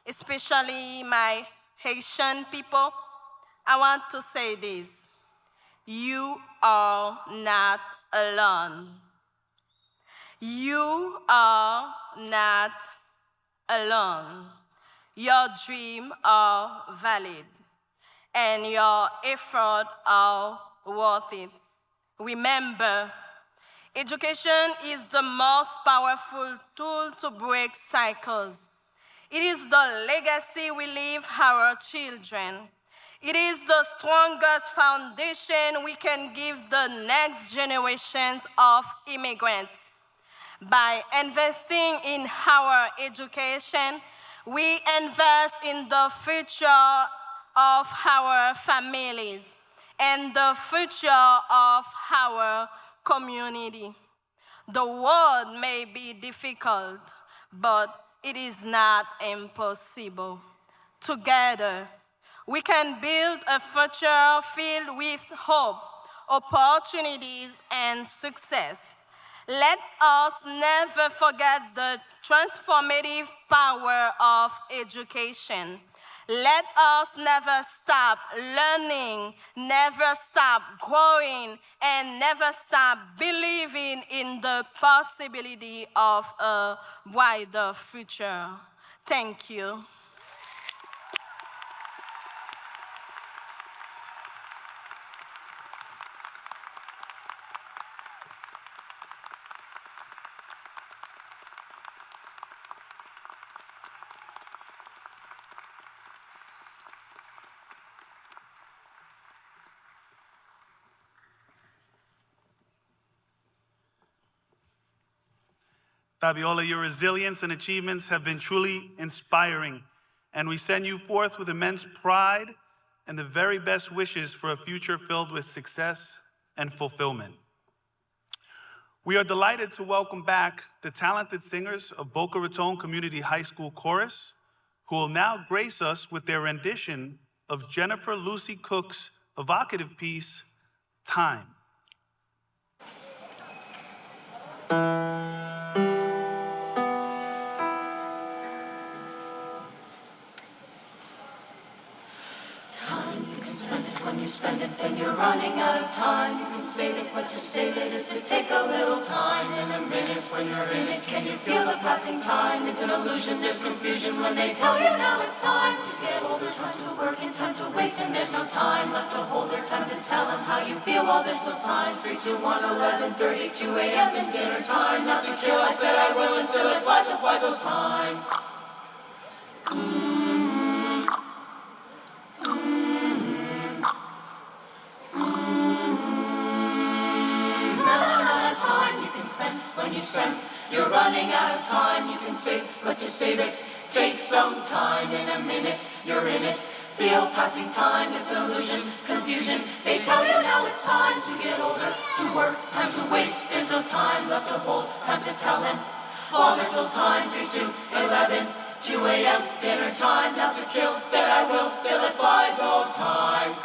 especially my Haitian people, I want to say this: you are not alone. You are not alone. Your dreams are valid, and your efforts are worth it. Remember, education is the most powerful tool to break cycles. It is the legacy we leave our children. It is the strongest foundation we can give the next generations of immigrants. By investing in our education, we invest in the future of our families and the future of our community. The world may be difficult, but it is not impossible. Together, we can build a future filled with hope, opportunities, and success. Let us never forget the transformative power of education. Let us never stop learning, never stop growing, and never stop believing in the possibility of a brighter future. Thank you. Fabiola, your resilience and achievements have been truly inspiring, and we send you forth with immense pride and the very best wishes for a future filled with success and fulfillment. We are delighted to welcome back the talented singers of Boca Raton Community High School Chorus, who will now grace us with their rendition of Jennifer Lucy Cook's evocative piece, Time. Time, you can spend it when you spend it, then you're running out of time. You can save it, but to save it is to take a little time. In a minute, when you're in it, can you feel the passing time? It's an illusion, there's confusion when they tell you now it's time to get older, time to work and time to waste, and there's no time left to hold or time to tell them how you feel while there's still time. 3, 2, 1, 11:30, 2 a.m. and dinner time. Not to kill, I said I will, and still it flies no time. When you spend, you're running out of time. You can save, but to save it takes some time. In a minute, you're in it. Feel passing time, it's an illusion, confusion. They tell you now it's time to get older, to work, time to waste. There's no time left to hold, time to tell him. While there's still time, 3, 2, 11, 2 a.m. dinner time. Now to kill, said I will, still it flies all time.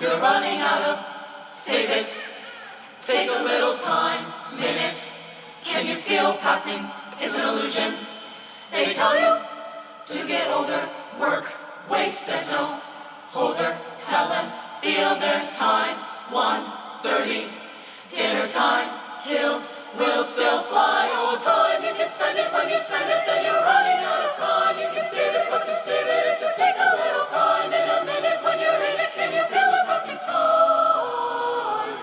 You're running out of, save it, take a little time, minute. Can you feel passing is an illusion? They tell you to get older, work, waste, there's no holder. Tell them, feel there's time, 1:30, dinner time, kill, will still fly all time. You can spend it, when you spend it, then you're running out of time. You can save it, but to save it is to take a little time. In a minute, when you're in it, can you feel the passing time?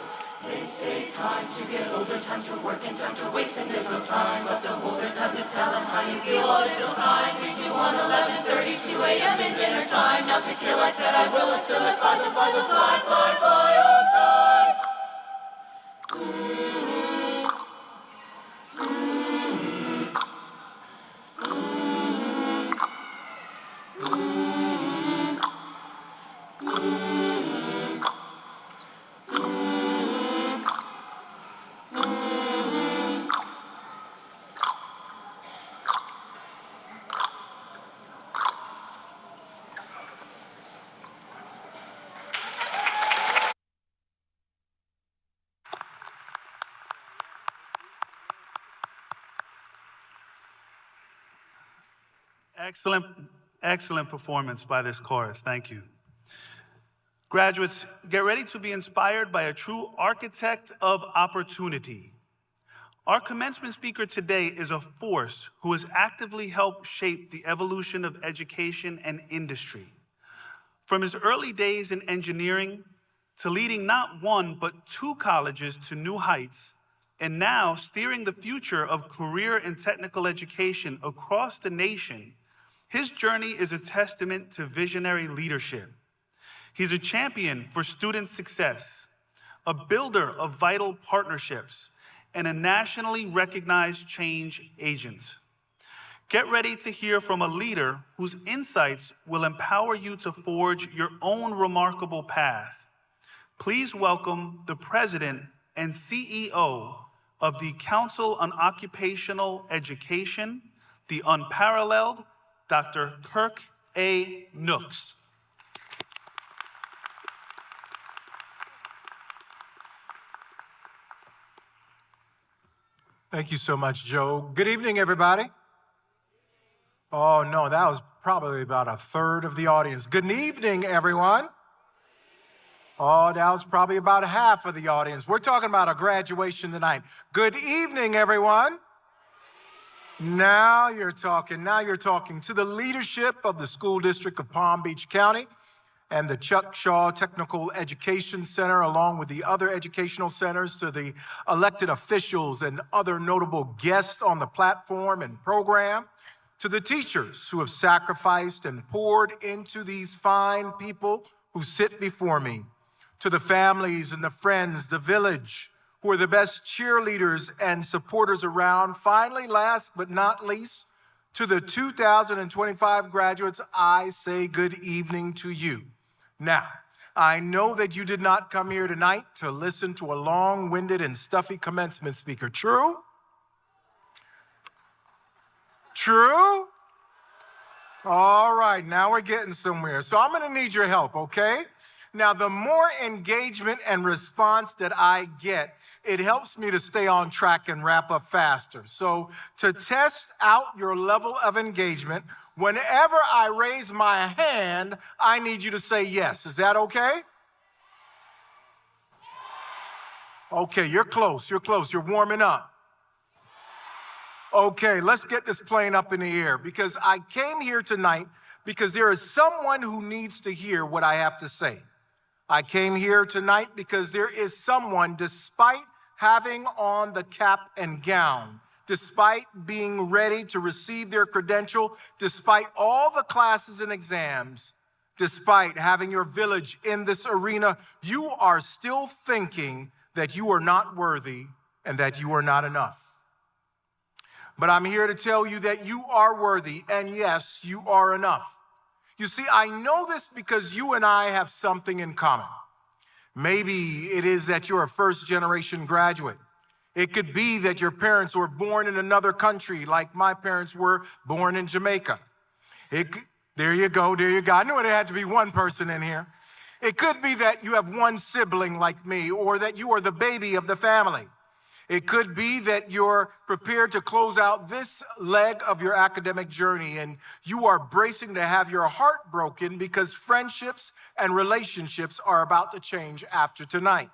They say time to get older, time to work and time to waste, and there's no time left to hold or time to tell them how you feel. Oh, there's still time, 3, 2, 1, 11:30, 2 a.m. in dinner time. Not to kill, I said I will, and still it flies, and flies, and fly, fly, fly on time. Excellent performance by this chorus. Thank you. Graduates, get ready to be inspired by a true architect of opportunity. Our commencement speaker today is a force who has actively helped shape the evolution of education and industry. From his early days in engineering to leading not one but 2 colleges to new heights, and now steering the future of career and technical education across the nation, his journey is a testament to visionary leadership. He's a champion for student success, a builder of vital partnerships, and a nationally recognized change agent. Get ready to hear from a leader whose insights will empower you to forge your own remarkable path. Please welcome the President and CEO of the Council on Occupational Education, the unparalleled Dr. Kirk A. Nooks. Thank you so much, Joe. Good evening, everybody. Oh, no, that was probably about a third of the audience. Good evening, everyone. Oh, that was probably about half of the audience. We're talking about a graduation tonight. Good evening, everyone. Now you're talking. To the leadership of the School District of Palm Beach County and the Chuck Shaw Technical Education Center, along with the other educational centers, to the elected officials and other notable guests on the platform and program, to the teachers who have sacrificed and poured into these fine people who sit before me, to the families and the friends, the village, who are the best cheerleaders and supporters around. Finally, last but not least, To the 2025 graduates, I say good evening to you. Now, I know that you did not come here tonight to listen to a long-winded and stuffy commencement speaker. True? True? All right, now we're getting somewhere. So I'm gonna need your help, okay? Now, the more engagement and response that I get, it helps me to stay on track and wrap up faster. So to test out your level of engagement, whenever I raise my hand, I need you to say yes. Is that okay? Okay, you're close, you're warming up. Okay, let's get this plane up in the air because I came here tonight because there is someone who needs to hear what I have to say. I came here tonight because there is someone, despite having on the cap and gown, despite being ready to receive their credential, despite all the classes and exams, despite having your village in this arena, you are still thinking that you are not worthy and that you are not enough. But I'm here to tell you that you are worthy, and yes, you are enough. You see, I know this because you and I have something in common. Maybe it is that you're a first-generation graduate. It could be that your parents were born in another country, like my parents were born in Jamaica. There you go. I knew there had to be one person in here. It could be that you have one sibling like me, or that you are the baby of the family. It could be that you're prepared to close out this leg of your academic journey and you are bracing to have your heart broken because friendships and relationships are about to change after tonight.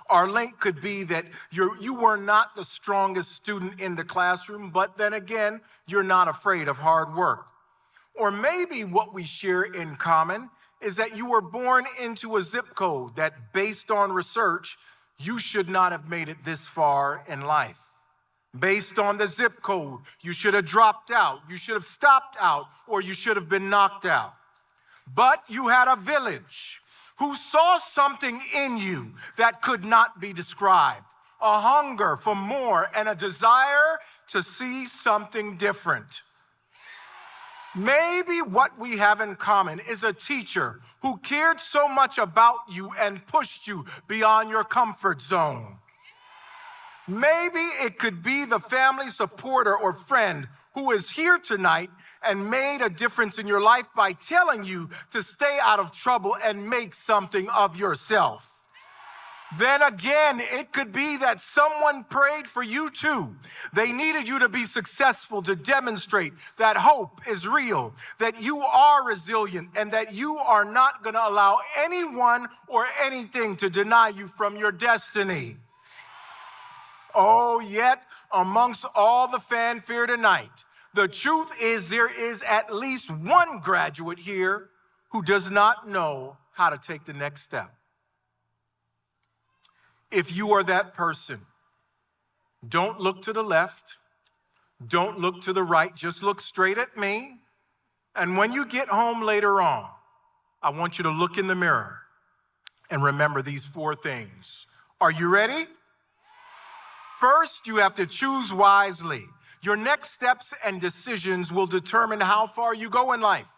Our link could be that you were not the strongest student in the classroom, but then again, you're not afraid of hard work. Or maybe what we share in common is that you were born into a zip code that, based on research, you should not have made it this far in life. Based on the zip code, you should have dropped out, you should have stopped out, or you should have been knocked out. But you had a village who saw something in you that could not be described, a hunger for more and a desire to see something different. Maybe what we have in common is a teacher who cared so much about you and pushed you beyond your comfort zone. Maybe it could be the family supporter or friend who is here tonight and made a difference in your life by telling you to stay out of trouble and make something of yourself. Then again, it could be that someone prayed for you too. They needed you to be successful to demonstrate that hope is real, that you are resilient, and that you are not going to allow anyone or anything to deny you from your destiny. Oh, yet amongst all the fanfare tonight, the truth is there is at least one graduate here who does not know how to take the next step. If you are that person, don't look to the left, don't look to the right, just look straight at me. And when you get home later on, I want you to look in the mirror and remember these 4 things. Are you ready? First, you have to choose wisely. Your next steps and decisions will determine how far you go in life.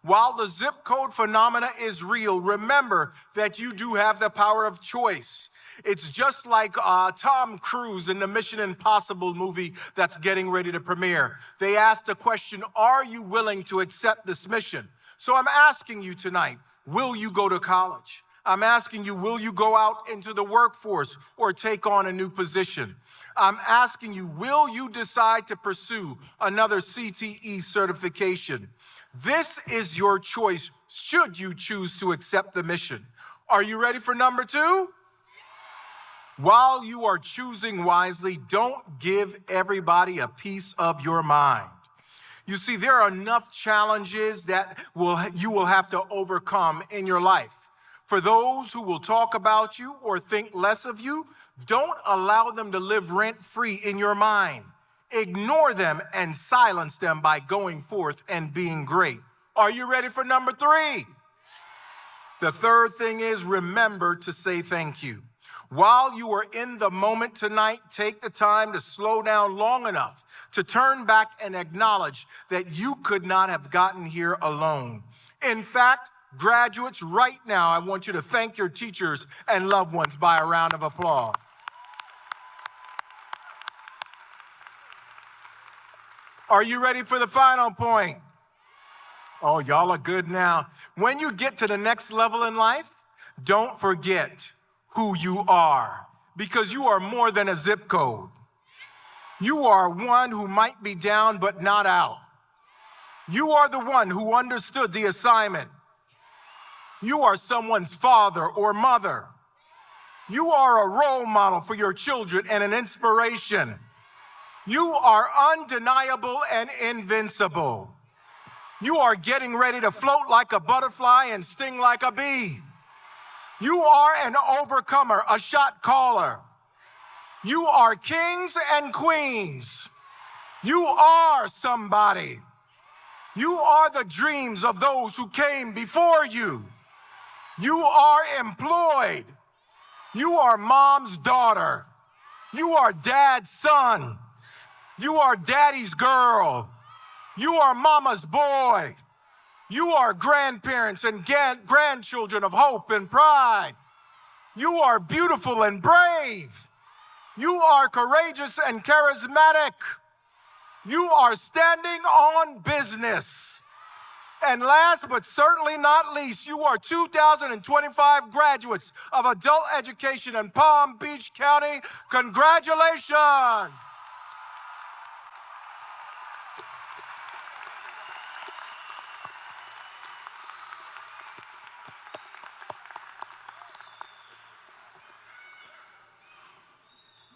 While the zip code phenomena is real, remember that you do have the power of choice. It's just like Tom Cruise in the Mission Impossible movie that's getting ready to premiere. They asked the question, are you willing to accept this mission? So I'm asking you tonight, will you go to college? I'm asking you, will you go out into the workforce or take on a new position? I'm asking you, will you decide to pursue another CTE certification? This is your choice should you choose to accept the mission. Are you ready for number 2? While you are choosing wisely, don't give everybody a piece of your mind. You see, there are enough challenges that you will have to overcome in your life. For those who will talk about you or think less of you, don't allow them to live rent-free in your mind. Ignore them and silence them by going forth and being great. Are you ready for number 3? The third thing is remember to say thank you. While you are in the moment tonight, take the time to slow down long enough to turn back and acknowledge that you could not have gotten here alone. In fact, graduates, right now, I want you to thank your teachers and loved ones by a round of applause. Are you ready for the final point? Oh, y'all are good now. When you get to the next level in life, don't forget who you are, because you are more than a zip code. You are one who might be down but not out. You are the one who understood the assignment. You are someone's father or mother. You are a role model for your children and an inspiration. You are undeniable and invincible. You are getting ready to float like a butterfly and sting like a bee. You are an overcomer, a shot caller. You are kings and queens. You are somebody. You are the dreams of those who came before you. You are employed. You are mom's daughter. You are dad's son. You are daddy's girl. You are mama's boy. You are grandparents and grandchildren of hope and pride. You are beautiful and brave. You are courageous and charismatic. You are standing on business. And last but certainly not least, you are 2025 graduates of adult education in Palm Beach County. Congratulations.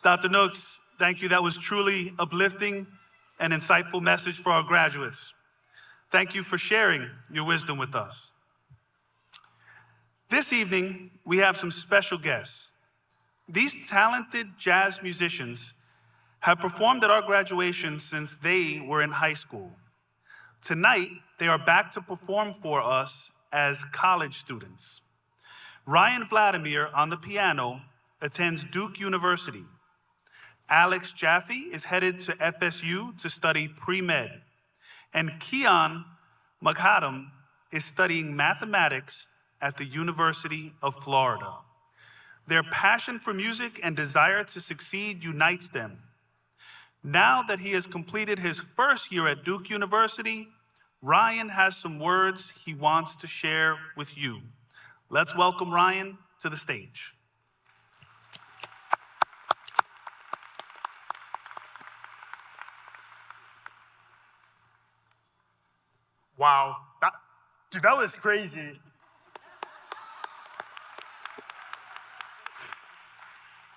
Dr. Nooks, thank you. That was truly uplifting and insightful message for our graduates. Thank you for sharing your wisdom with us. This evening, we have some special guests. These talented jazz musicians have performed at our graduation since they were in high school. Tonight, they are back to perform for us as college students. Ryan Vladimir on the piano attends Duke University. Alex Jaffe is headed to FSU to study pre-med. And Keon Maghadam is studying mathematics at the University of Florida. Their passion for music and desire to succeed unites them. Now that he has completed his first year at Duke University, Ryan has some words he wants to share with you. Let's welcome Ryan to the stage. Wow, that was crazy.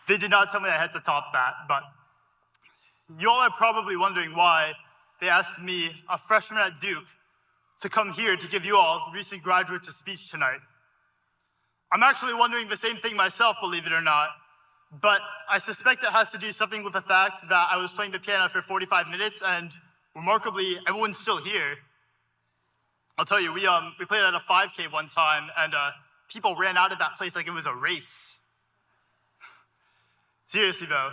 They did not tell me I had to top that, but you all are probably wondering why they asked me, a freshman at Duke, to come here to give you all recent graduates a speech tonight. I'm actually wondering the same thing myself, believe it or not, but I suspect it has to do something with the fact that I was playing the piano for 45 minutes and remarkably, everyone's still here. I'll tell you, we played at a 5K one time, and people ran out of that place like it was a race. Seriously though,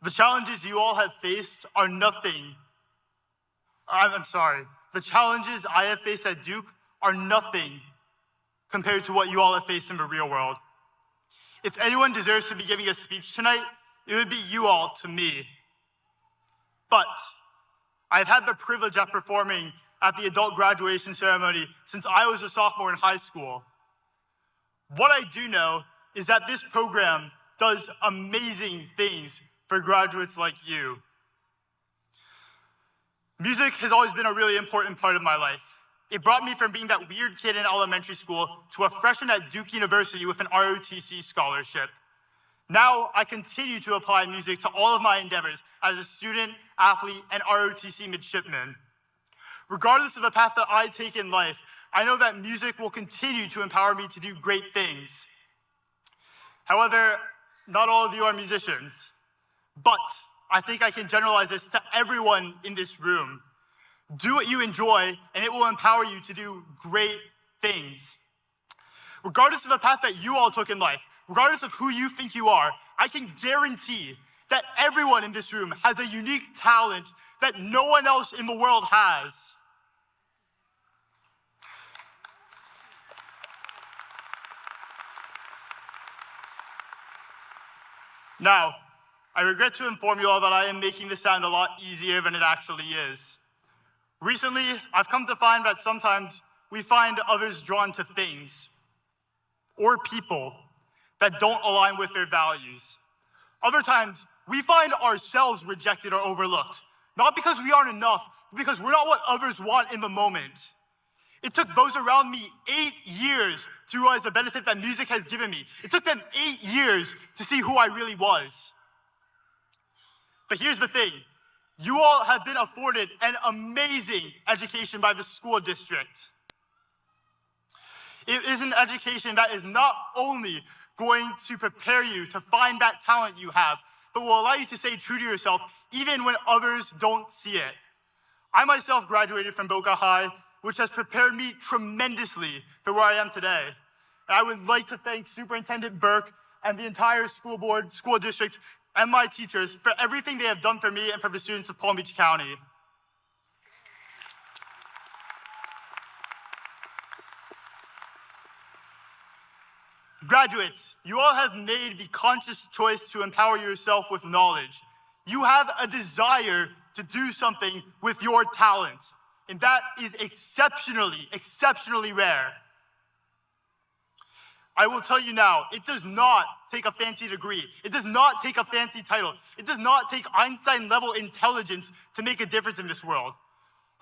the challenges you all have faced are nothing. I'm sorry. The challenges I have faced at Duke are nothing compared to what you all have faced in the real world. If anyone deserves to be giving a speech tonight, it would be you all to me. But I've had the privilege of performing at the adult graduation ceremony since I was a sophomore in high school. What I do know is that this program does amazing things for graduates like you. Music has always been a really important part of my life. It brought me from being that weird kid in elementary school to a freshman at Duke University with an ROTC scholarship. Now I continue to apply music to all of my endeavors as a student, athlete, and ROTC midshipman. Regardless of the path that I take in life, I know that music will continue to empower me to do great things. However, not all of you are musicians, but I think I can generalize this to everyone in this room. Do what you enjoy, and it will empower you to do great things. Regardless of the path that you all took in life, regardless of who you think you are, I can guarantee that everyone in this room has a unique talent that no one else in the world has. Now, I regret to inform you all that I am making this sound a lot easier than it actually is. Recently, I've come to find that sometimes we find others drawn to things or people that don't align with their values. Other times, we find ourselves rejected or overlooked, not because we aren't enough, but because we're not what others want in the moment. It took those around me 8 years to realize the benefit that music has given me. It took them 8 years to see who I really was. But here's the thing. You all have been afforded an amazing education by the school district. It is an education that is not only going to prepare you to find that talent you have, but will allow you to stay true to yourself even when others don't see it. I myself graduated from Boca High, which has prepared me tremendously for where I am today. And I would like to thank Superintendent Burke and the entire school board, school district, and my teachers for everything they have done for me and for the students of Palm Beach County. Graduates, you all have made the conscious choice to empower yourself with knowledge. You have a desire to do something with your talent, and that is exceptionally, exceptionally rare. I will tell you now, it does not take a fancy degree. It does not take a fancy title. It does not take Einstein-level intelligence to make a difference in this world.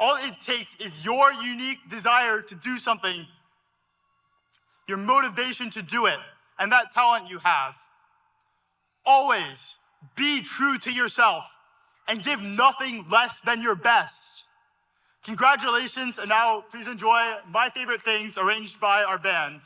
All it takes is your unique desire to do something, your motivation to do it, and that talent you have. Always be true to yourself and give nothing less than your best. Congratulations, and now please enjoy My Favorite Things arranged by our band.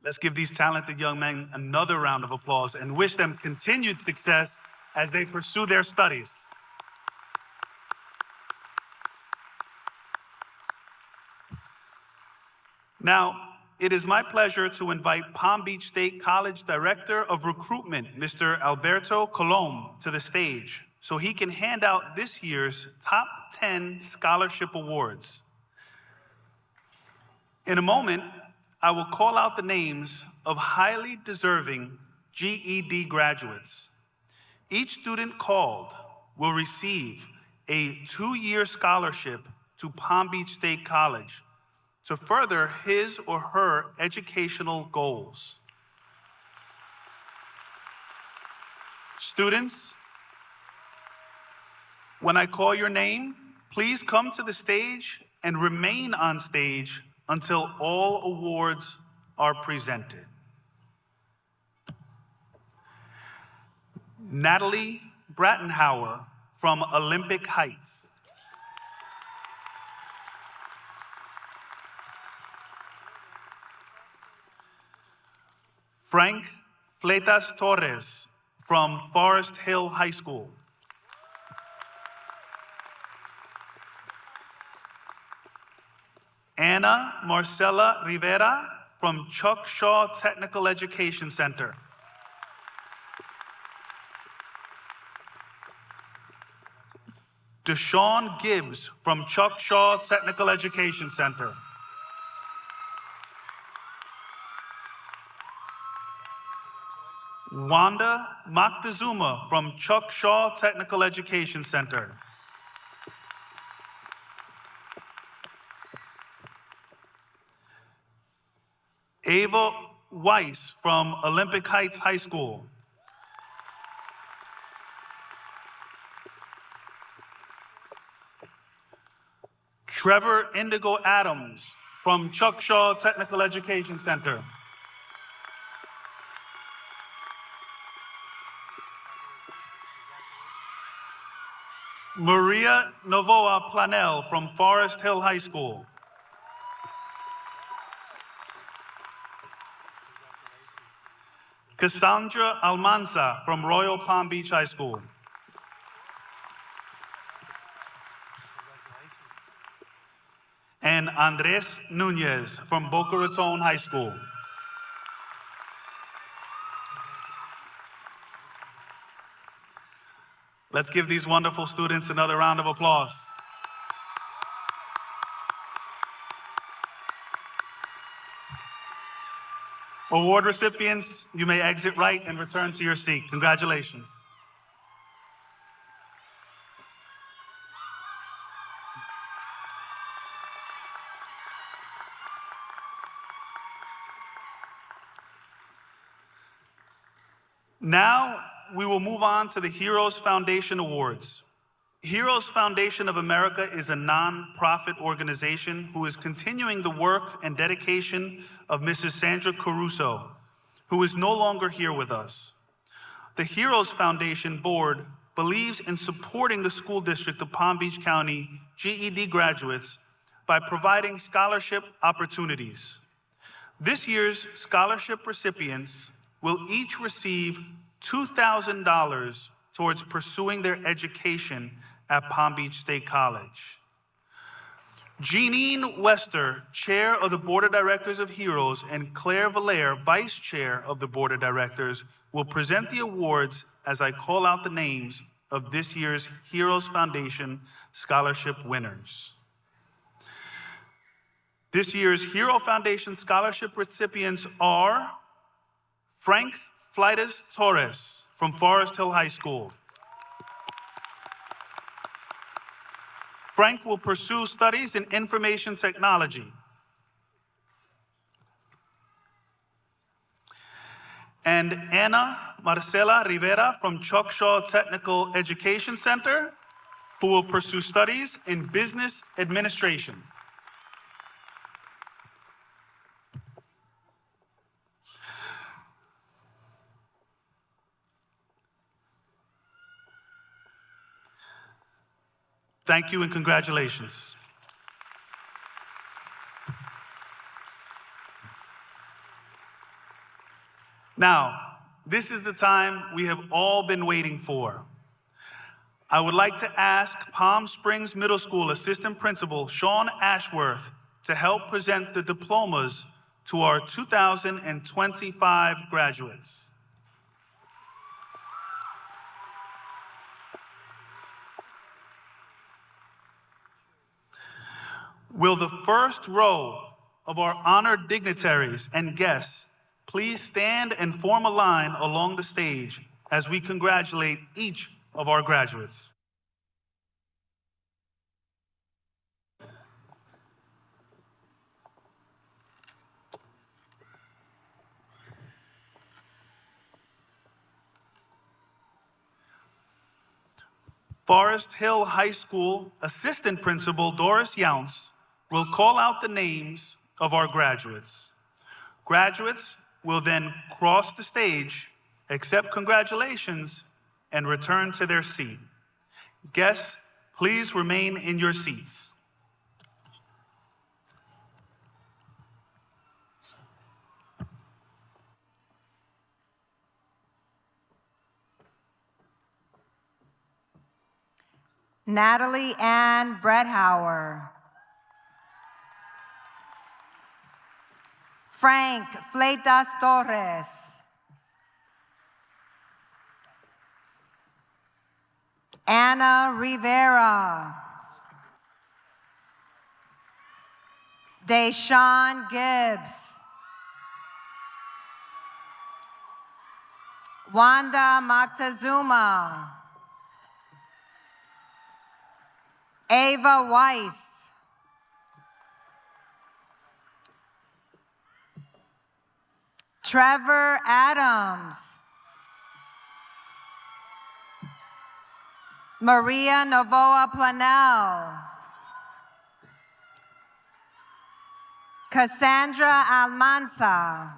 Let's give these talented young men another round of applause and wish them continued success as they pursue their studies. Now, it is my pleasure to invite Palm Beach State College Director of Recruitment, Mr. Alberto Colom, to the stage so he can hand out this year's top 10 scholarship awards. In a moment, I will call out the names of highly deserving GED graduates. Each student called will receive a 2-year scholarship to Palm Beach State College to further his or her educational goals. Students, when I call your name, please come to the stage and remain on stage until all awards are presented. Natalie Brattenhauer from Olympic Heights. Frank Fleitas Torres from Forest Hill High School. Ana Marcela Rivera from Chuck-Shaw Technical Education Center. Deshaun Gibbs from Chuck-Shaw Technical Education Center. Wanda Moctezuma from Chuck-Shaw Technical Education Center. Ava Weiss from Olympic Heights High School. Trevor Indigo Adams from Chuck-Shaw Technical Education Center. Maria Novoa Planel from Forest Hill High School. Cassandra Almanza from Royal Palm Beach High School. And Andres Nunez from Boca Raton High School. Let's give these wonderful students another round of applause. Award recipients, you may exit right and return to your seat. Congratulations. Now, we will move on to the Heroes Foundation Awards. Heroes Foundation of America is a non-profit organization who is continuing the work and dedication of Mrs. Sandra Caruso, who is no longer here with us. The Heroes Foundation Board believes in supporting the school district of Palm Beach County GED graduates by providing scholarship opportunities. This year's scholarship recipients will each receive $2,000 towards pursuing their education at Palm Beach State College. Jeanine Wester, Chair of the Board of Directors of Heroes, and Claire Valaire, Vice Chair of the Board of Directors, will present the awards as I call out the names of this year's Heroes Foundation Scholarship winners. This year's Hero Foundation Scholarship recipients are Frank Fleitas Torres from Forest Hill High School. Frank will pursue studies in information technology. And Ana Marcela Rivera from Chuck-Shaw Technical Education Center, who will pursue studies in business administration. Thank you and congratulations. Now, this is the time we have all been waiting for. I would like to ask Palm Springs Middle School Assistant Principal Sean Ashworth to help present the diplomas to our 2025 graduates. Will the first row of our honored dignitaries and guests please stand and form a line along the stage as we congratulate each of our graduates. Forest Hill High School Assistant Principal Doris Younce will call out the names of our graduates. Graduates will then cross the stage, accept congratulations, and return to their seat. Guests, please remain in your seats. Natalie Ann Bredhauer. Frank Fleitas Torres. Anna Rivera. Deshaun Gibbs. Wanda Moctezuma. Ava Weiss. Trevor Adams. Maria Novoa Planel. Cassandra Almanza.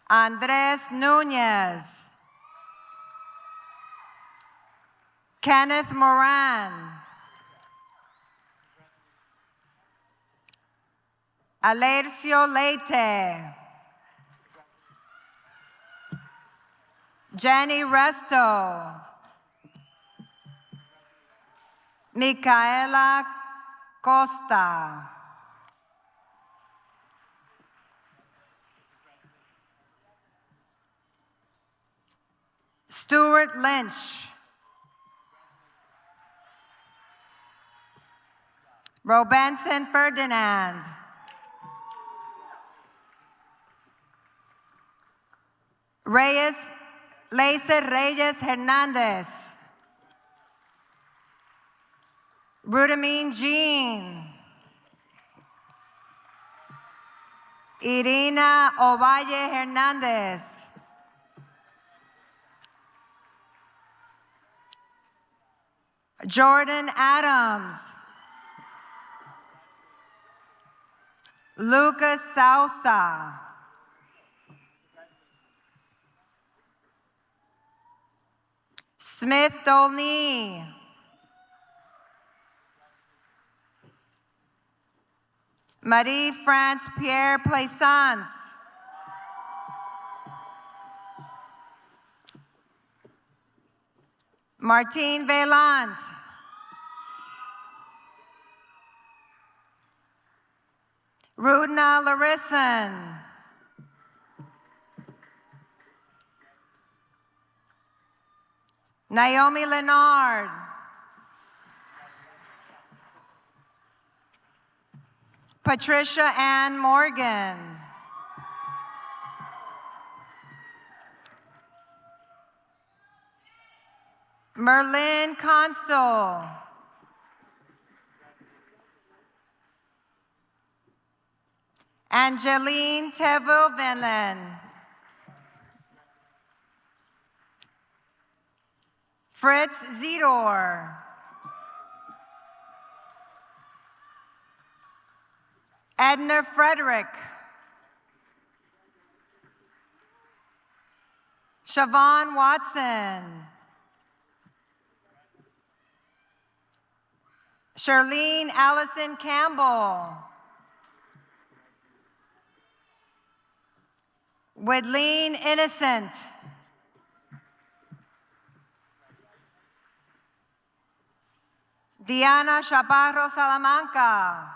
Andres Nunez. Kenneth Moran. Alercio Leite. Jenny Resto. Micaela Costa. Stuart Lynch. Robenson Ferdinand. Leiser Reyes Hernandez. Rudamin Jean. Irina Ovalle Hernandez. Jordan Adams. Lucas Sousa. Smith Dolny. Marie-France Pierre Plaisance. Martine Vaillant. Rudna Larisson. Naomi Leonard. Patricia Ann Morgan. Merlin Constable. Angeline Tevelvelen. Fritz Zedor. Edna Frederick. Siobhan Watson. Charlene Allison Campbell. Widleen Innocent. Diana Chaparro Salamanca.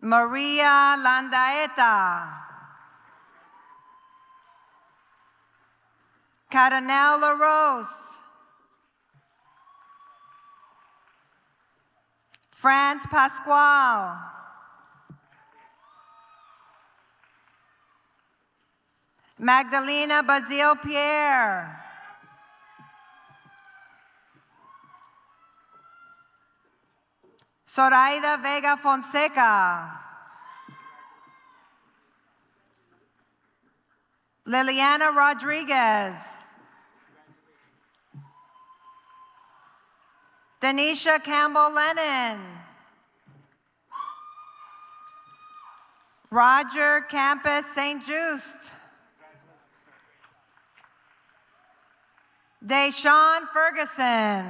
Maria Landaeta. Catanel LaRose. France Pasquale. Magdalena Bazile Pierre. Zoraida Vega Fonseca. Liliana Rodriguez. Denisha Campbell Lennon. Roger Campus St. Just. Deshawn Ferguson.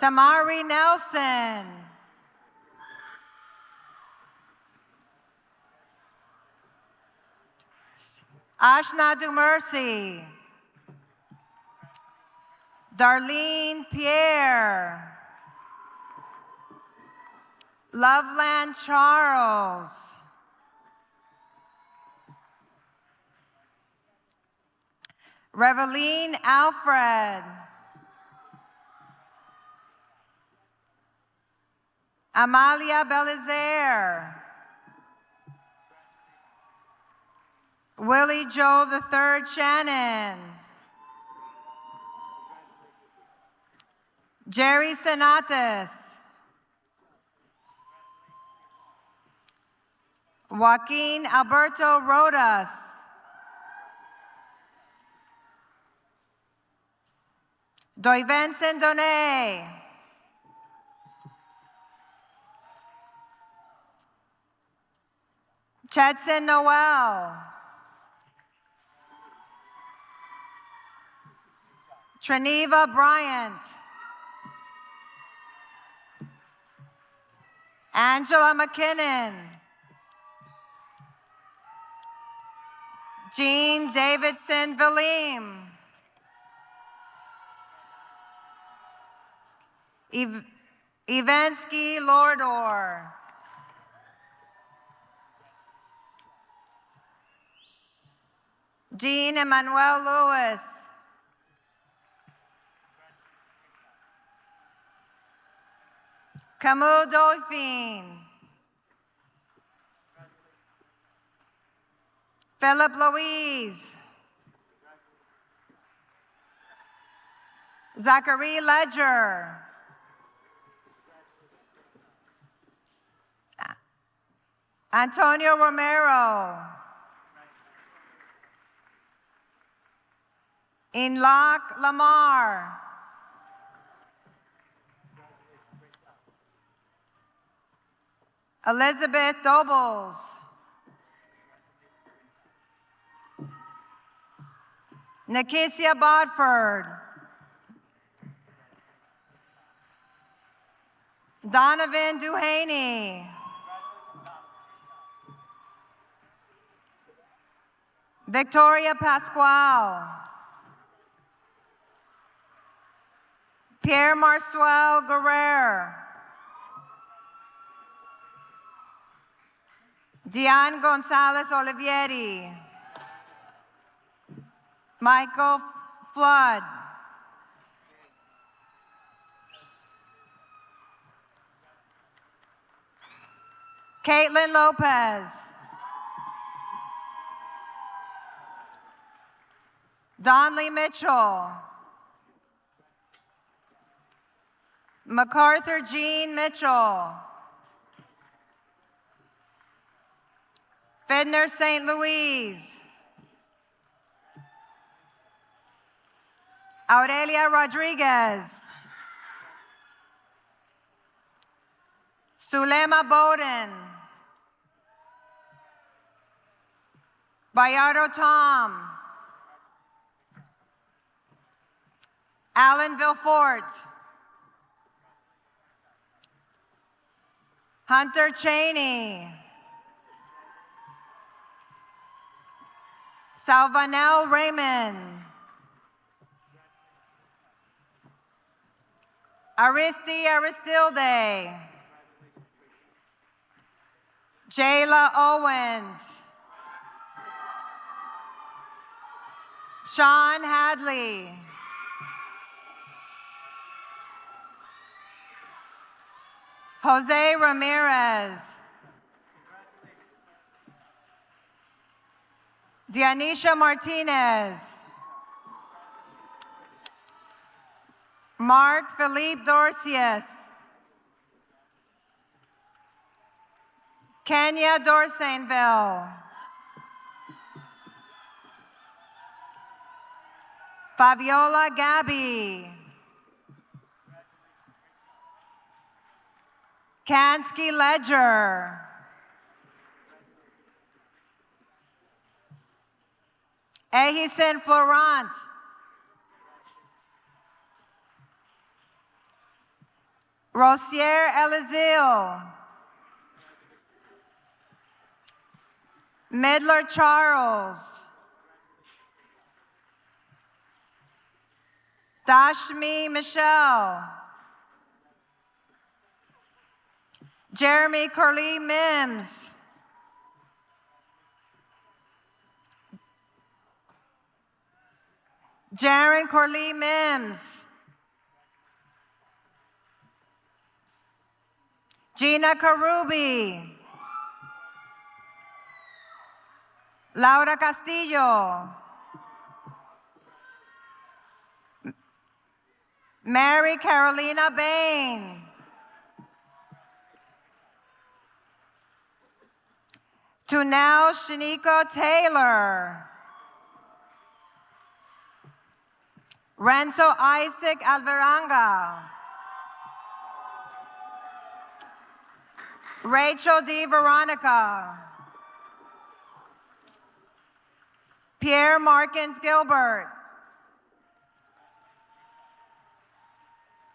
Tamari Nelson. Ashna Dumercy. Darlene Pierre. Loveland Charles. Reveline Alfred. Amalia Belizaire. Willie Joe III Shannon. Jerry Senatus. Joaquin Alberto Rodas. Doyvenson Donay. Chadson Noel. Trineva Bryant. Angela McKinnon. Jean Davidson Valim. Ivansky Lordor. Jean Emmanuel Lewis. Camus Dauphine. Philip Louise. Zachary Ledger. Antonio Romero. Inlock Lamar. Elizabeth Dobles. Nikisia Bodford. Donovan Duhaney. Victoria Pasquale. Pierre Marcel Guerrero. Diane Gonzalez Olivieri. Michael Flood. Caitlin Lopez. Donley Mitchell. MacArthur Jean Mitchell. Fidner St. Louise. Aurelia Rodriguez. Sulema Bowden. Bayardo Tom. Alan Villefort. Hunter Cheney. Salvanel Raymond. Aristi Aristilde. Jayla Owens. Sean Hadley. Jose Ramirez. Dianisha Martinez. Mark Philippe Dorcius. Kenya Dorsainville. Fabiola Gabby. Kansky Ledger. Ehison Florent. Rosier Elizil. Midler Charles. Dashmi Michelle. Jeremy Curley Mims. Jaron Corley Mims. Gina Karubi. Laura Castillo. Mary Carolina Bain. Tunel Shaniko Taylor. Renzo Isaac Alvaranga. Rachel D. Veronica. Pierre Markins Gilbert.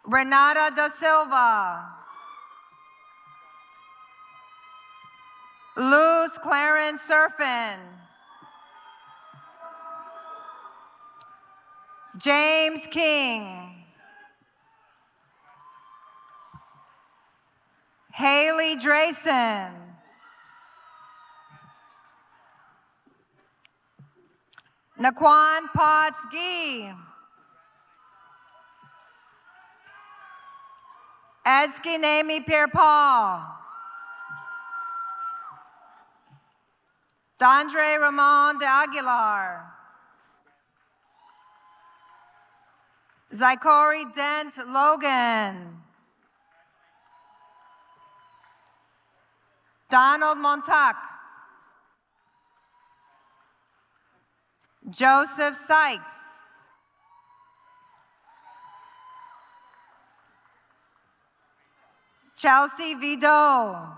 Renata da Silva. Luz Clarence Surfin. James King. Haley Drayson. Naquan Potts Gee. Edsky Nami Pierre Paul. Dondre Ramon de Aguilar. Zachary Dent Logan. Donald Montauk. Joseph Sykes. Chelsea Vido.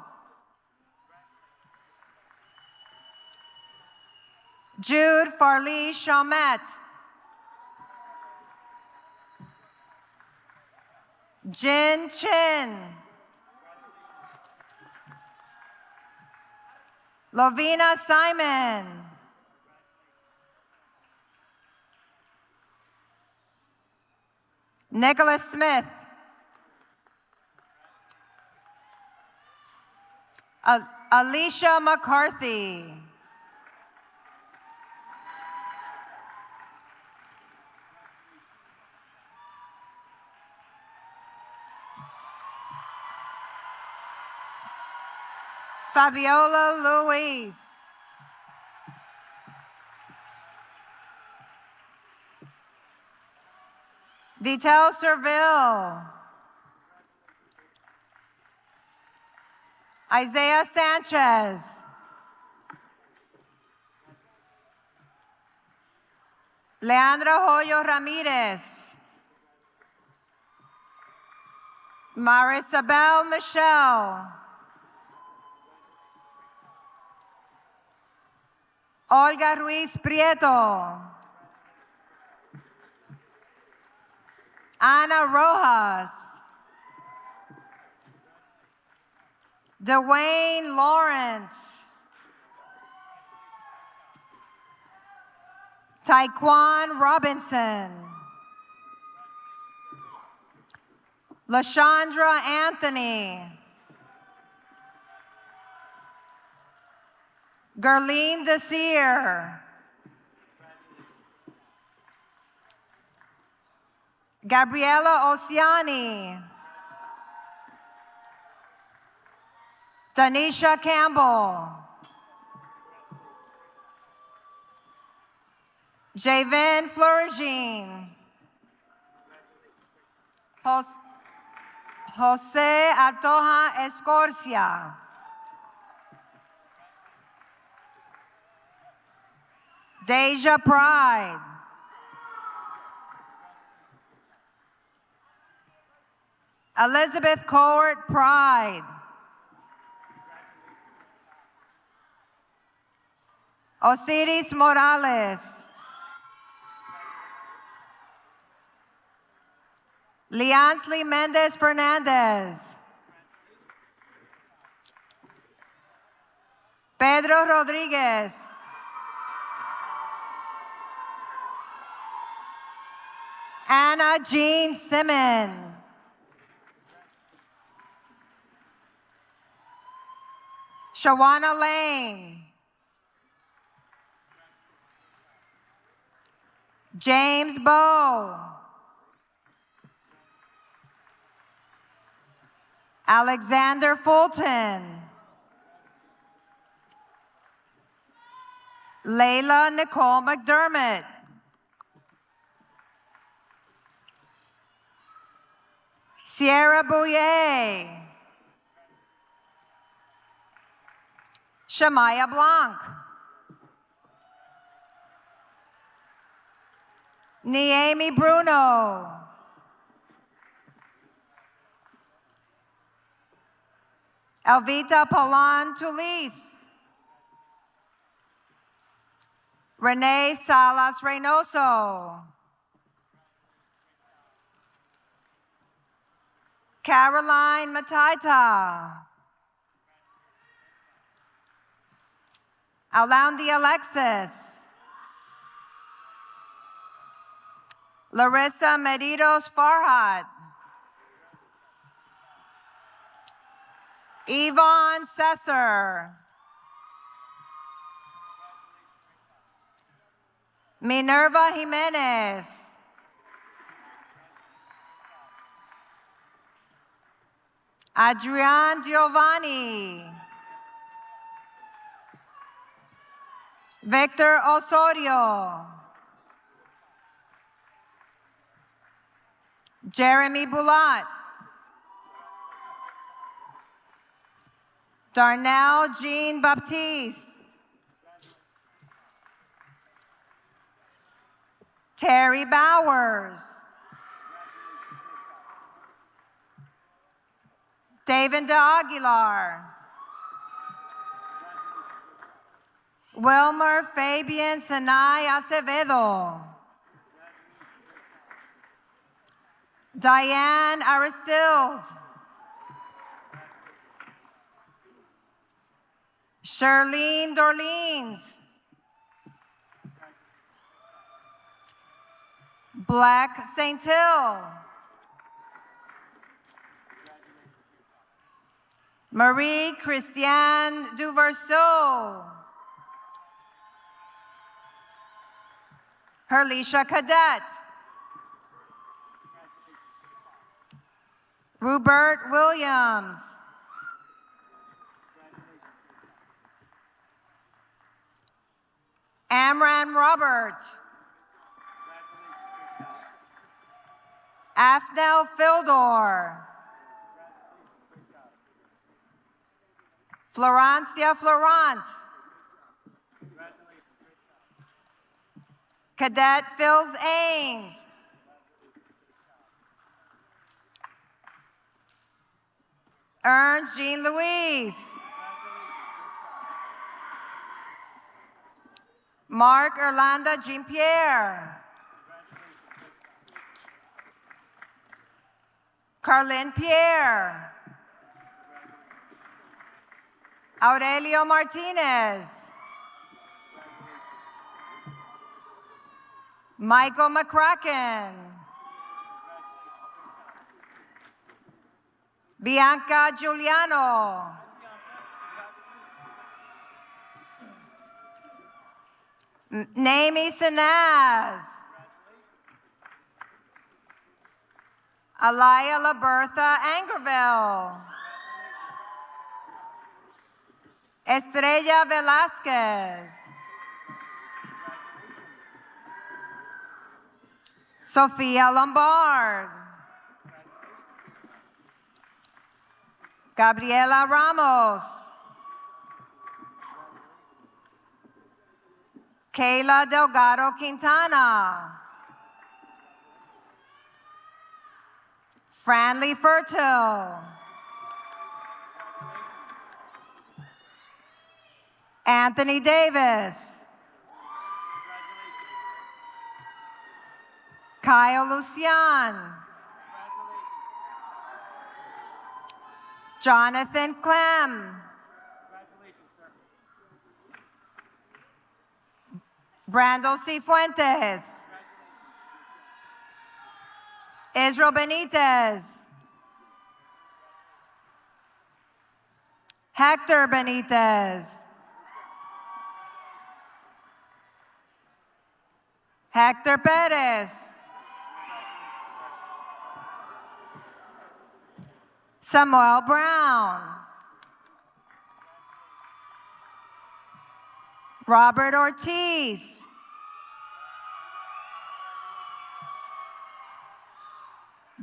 Jude Farley Chalmette. Jin Chin. Lovina Simon. Nicholas Smith. Alicia McCarthy. Fabiola Louise. Vitel Serville. Isaiah Sanchez. Leandra Hoyo Ramirez. Marisabel Michelle. Olga Ruiz Prieto. Ana Rojas. Dwayne Lawrence. Taekwon Robinson. LaShondra Anthony. Gerline Desir. Gabriela Oceani. Tanisha Campbell. Javen Florigine. Jose Atoja Escorcia. Deja Pride. Elizabeth Cowart Pride. Osiris Morales. Leansley Mendez Fernandez. Pedro Rodriguez. Anna Jean Simon. Shawana Lane. James Bowe. Alexander Fulton. Layla Nicole McDermott. Sierra Bouye. Shamaya Blanc. Niemi Bruno. Elvita Palan Tulis. Renee Salas Reynoso. Caroline Mataita. Alaundi Alexis. Larissa Medidos Farhat. Yvonne Sesser. Minerva Jimenez. Adrian Giovanni. Victor Osorio. Jeremy Bulat. Darnell Jean Baptiste. Terry Bowers. David De Aguilar. Wilmer Fabian Sanay Acevedo. Diane Aristilled. Charlene Dorleans. Black St. Hill. Marie Christiane Duverseau. Herlisha Cadet. Rupert Williams. Amran Robert. Afnel Fildor. Florencia Florent. Cadet Phils Ames. Ernst Jean Louise. Mark Orlando Jean Pierre. Carlin Pierre. Aurelio Martinez. Michael McCracken. Bianca Giuliano. Naomi Sinaz. Alaya Labertha Angerville. Estrella Velasquez. Sofia Lombard. Gabriela Ramos. Kayla Delgado Quintana. Franley Fertil. Anthony Davis. Kyle Lucian. Jonathan Clem. Brando Cifuentes. Israel Benitez. Hector Benitez. Hector Perez. Samuel Brown. Robert Ortiz.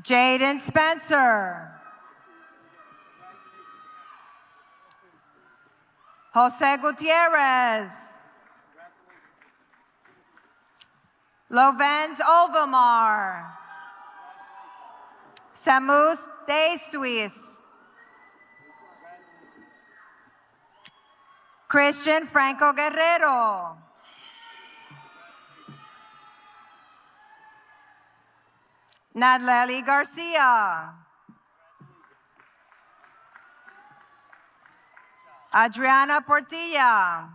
Jaden Spencer. Jose Gutierrez. Lovenz Ovamar. Samus De Suisse. Christian Franco Guerrero. Nadleli Garcia. Adriana Portilla.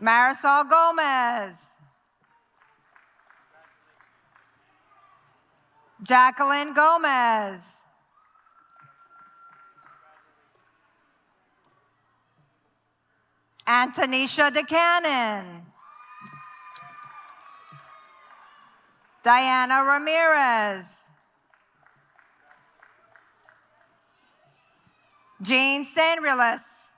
Marisol Gomez. Jacqueline Gomez. Antonisha DeCannon. Diana Ramirez. Jean Sanrilis.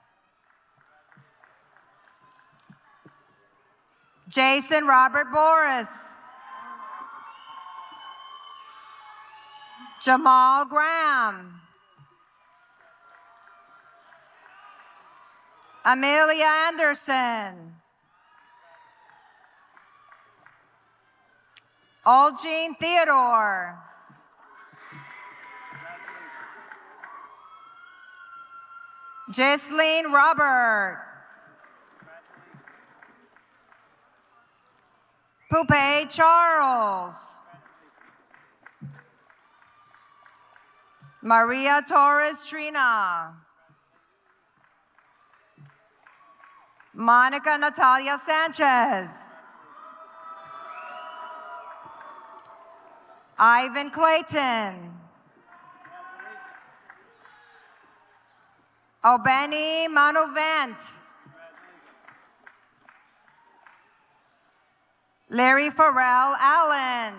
Jason Robert Boris. Jamal Graham. Amelia Anderson. Oljean Theodore. Jesseline Robert. Poupe Charles. Maria Torres Trina. Monica Natalia Sanchez. Ivan Clayton. Obeni Manuvent. Larry Farrell Allen.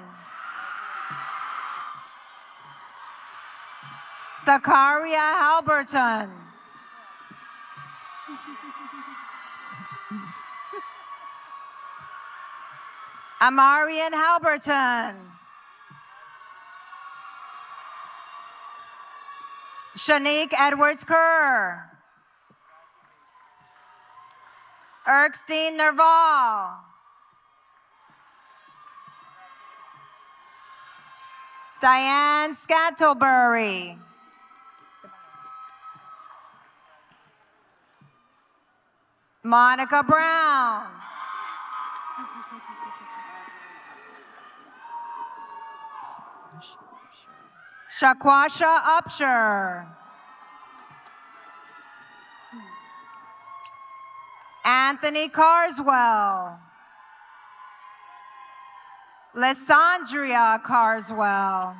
Zakaria Halberton. Amarian Halberton. Shanique Edwards Kerr. Erkstein Nerval. Diane Scantlebury. Monica Brown. Shaquasha Upshur. Anthony Carswell. Lysandria Carswell.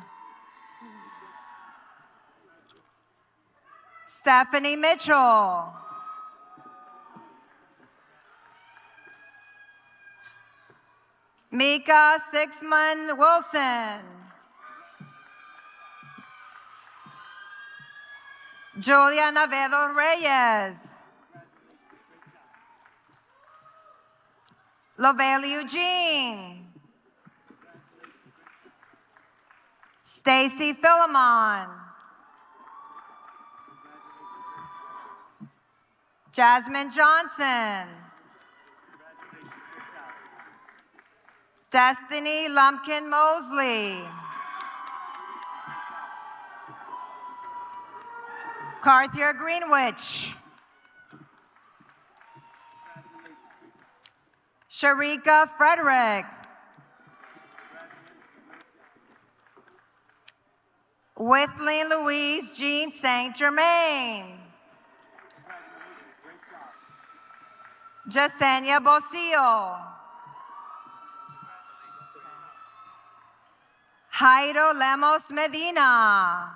Stephanie Mitchell. Mika Sixman Wilson. Julia Navedo Reyes. Lovell Eugene. Stacy Philemon. Jasmine Johnson. Destiny Lumpkin Mosley. Carthier Greenwich. Sharika Frederick. Withling Louise Jean St. Germain. Jasenia Bosillo. Jairo Lemos Medina.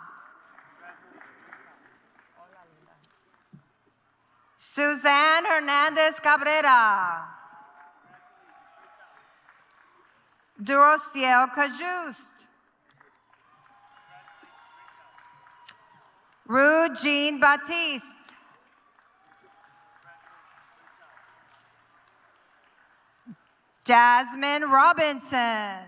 Suzanne Hernandez Cabrera. Durociel Cajust. Rude Jean Baptiste. Jasmine Robinson.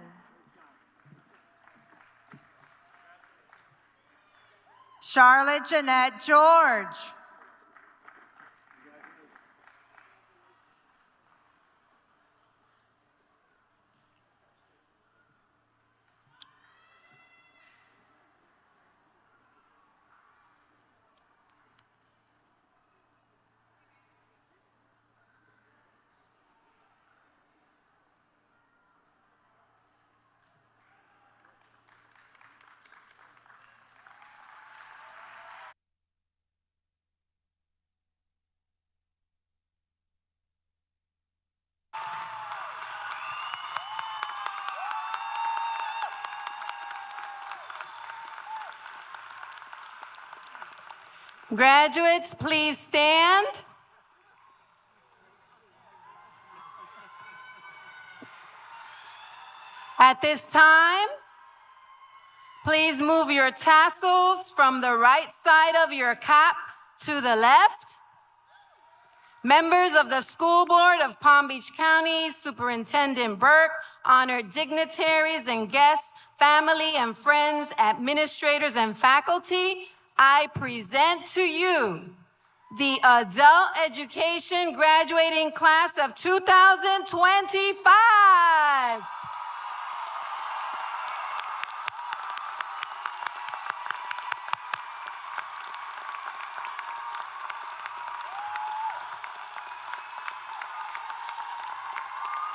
Charlotte Jeanette George. Graduates, please stand. At this time, please move your tassels from the right side of your cap to the left. Members of the School Board of Palm Beach County, Superintendent Burke, honored dignitaries and guests, family and friends, administrators and faculty, I present to you the Adult Education Graduating Class of 2025.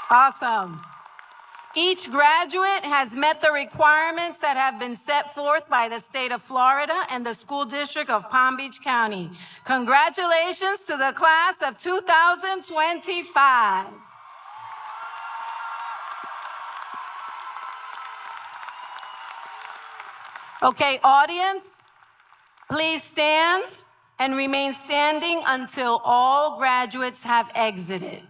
Awesome. Each graduate has met the requirements that have been set forth by the state of Florida and the School District of Palm Beach County. Congratulations to the class of 2025. Okay, audience, please stand and remain standing until all graduates have exited.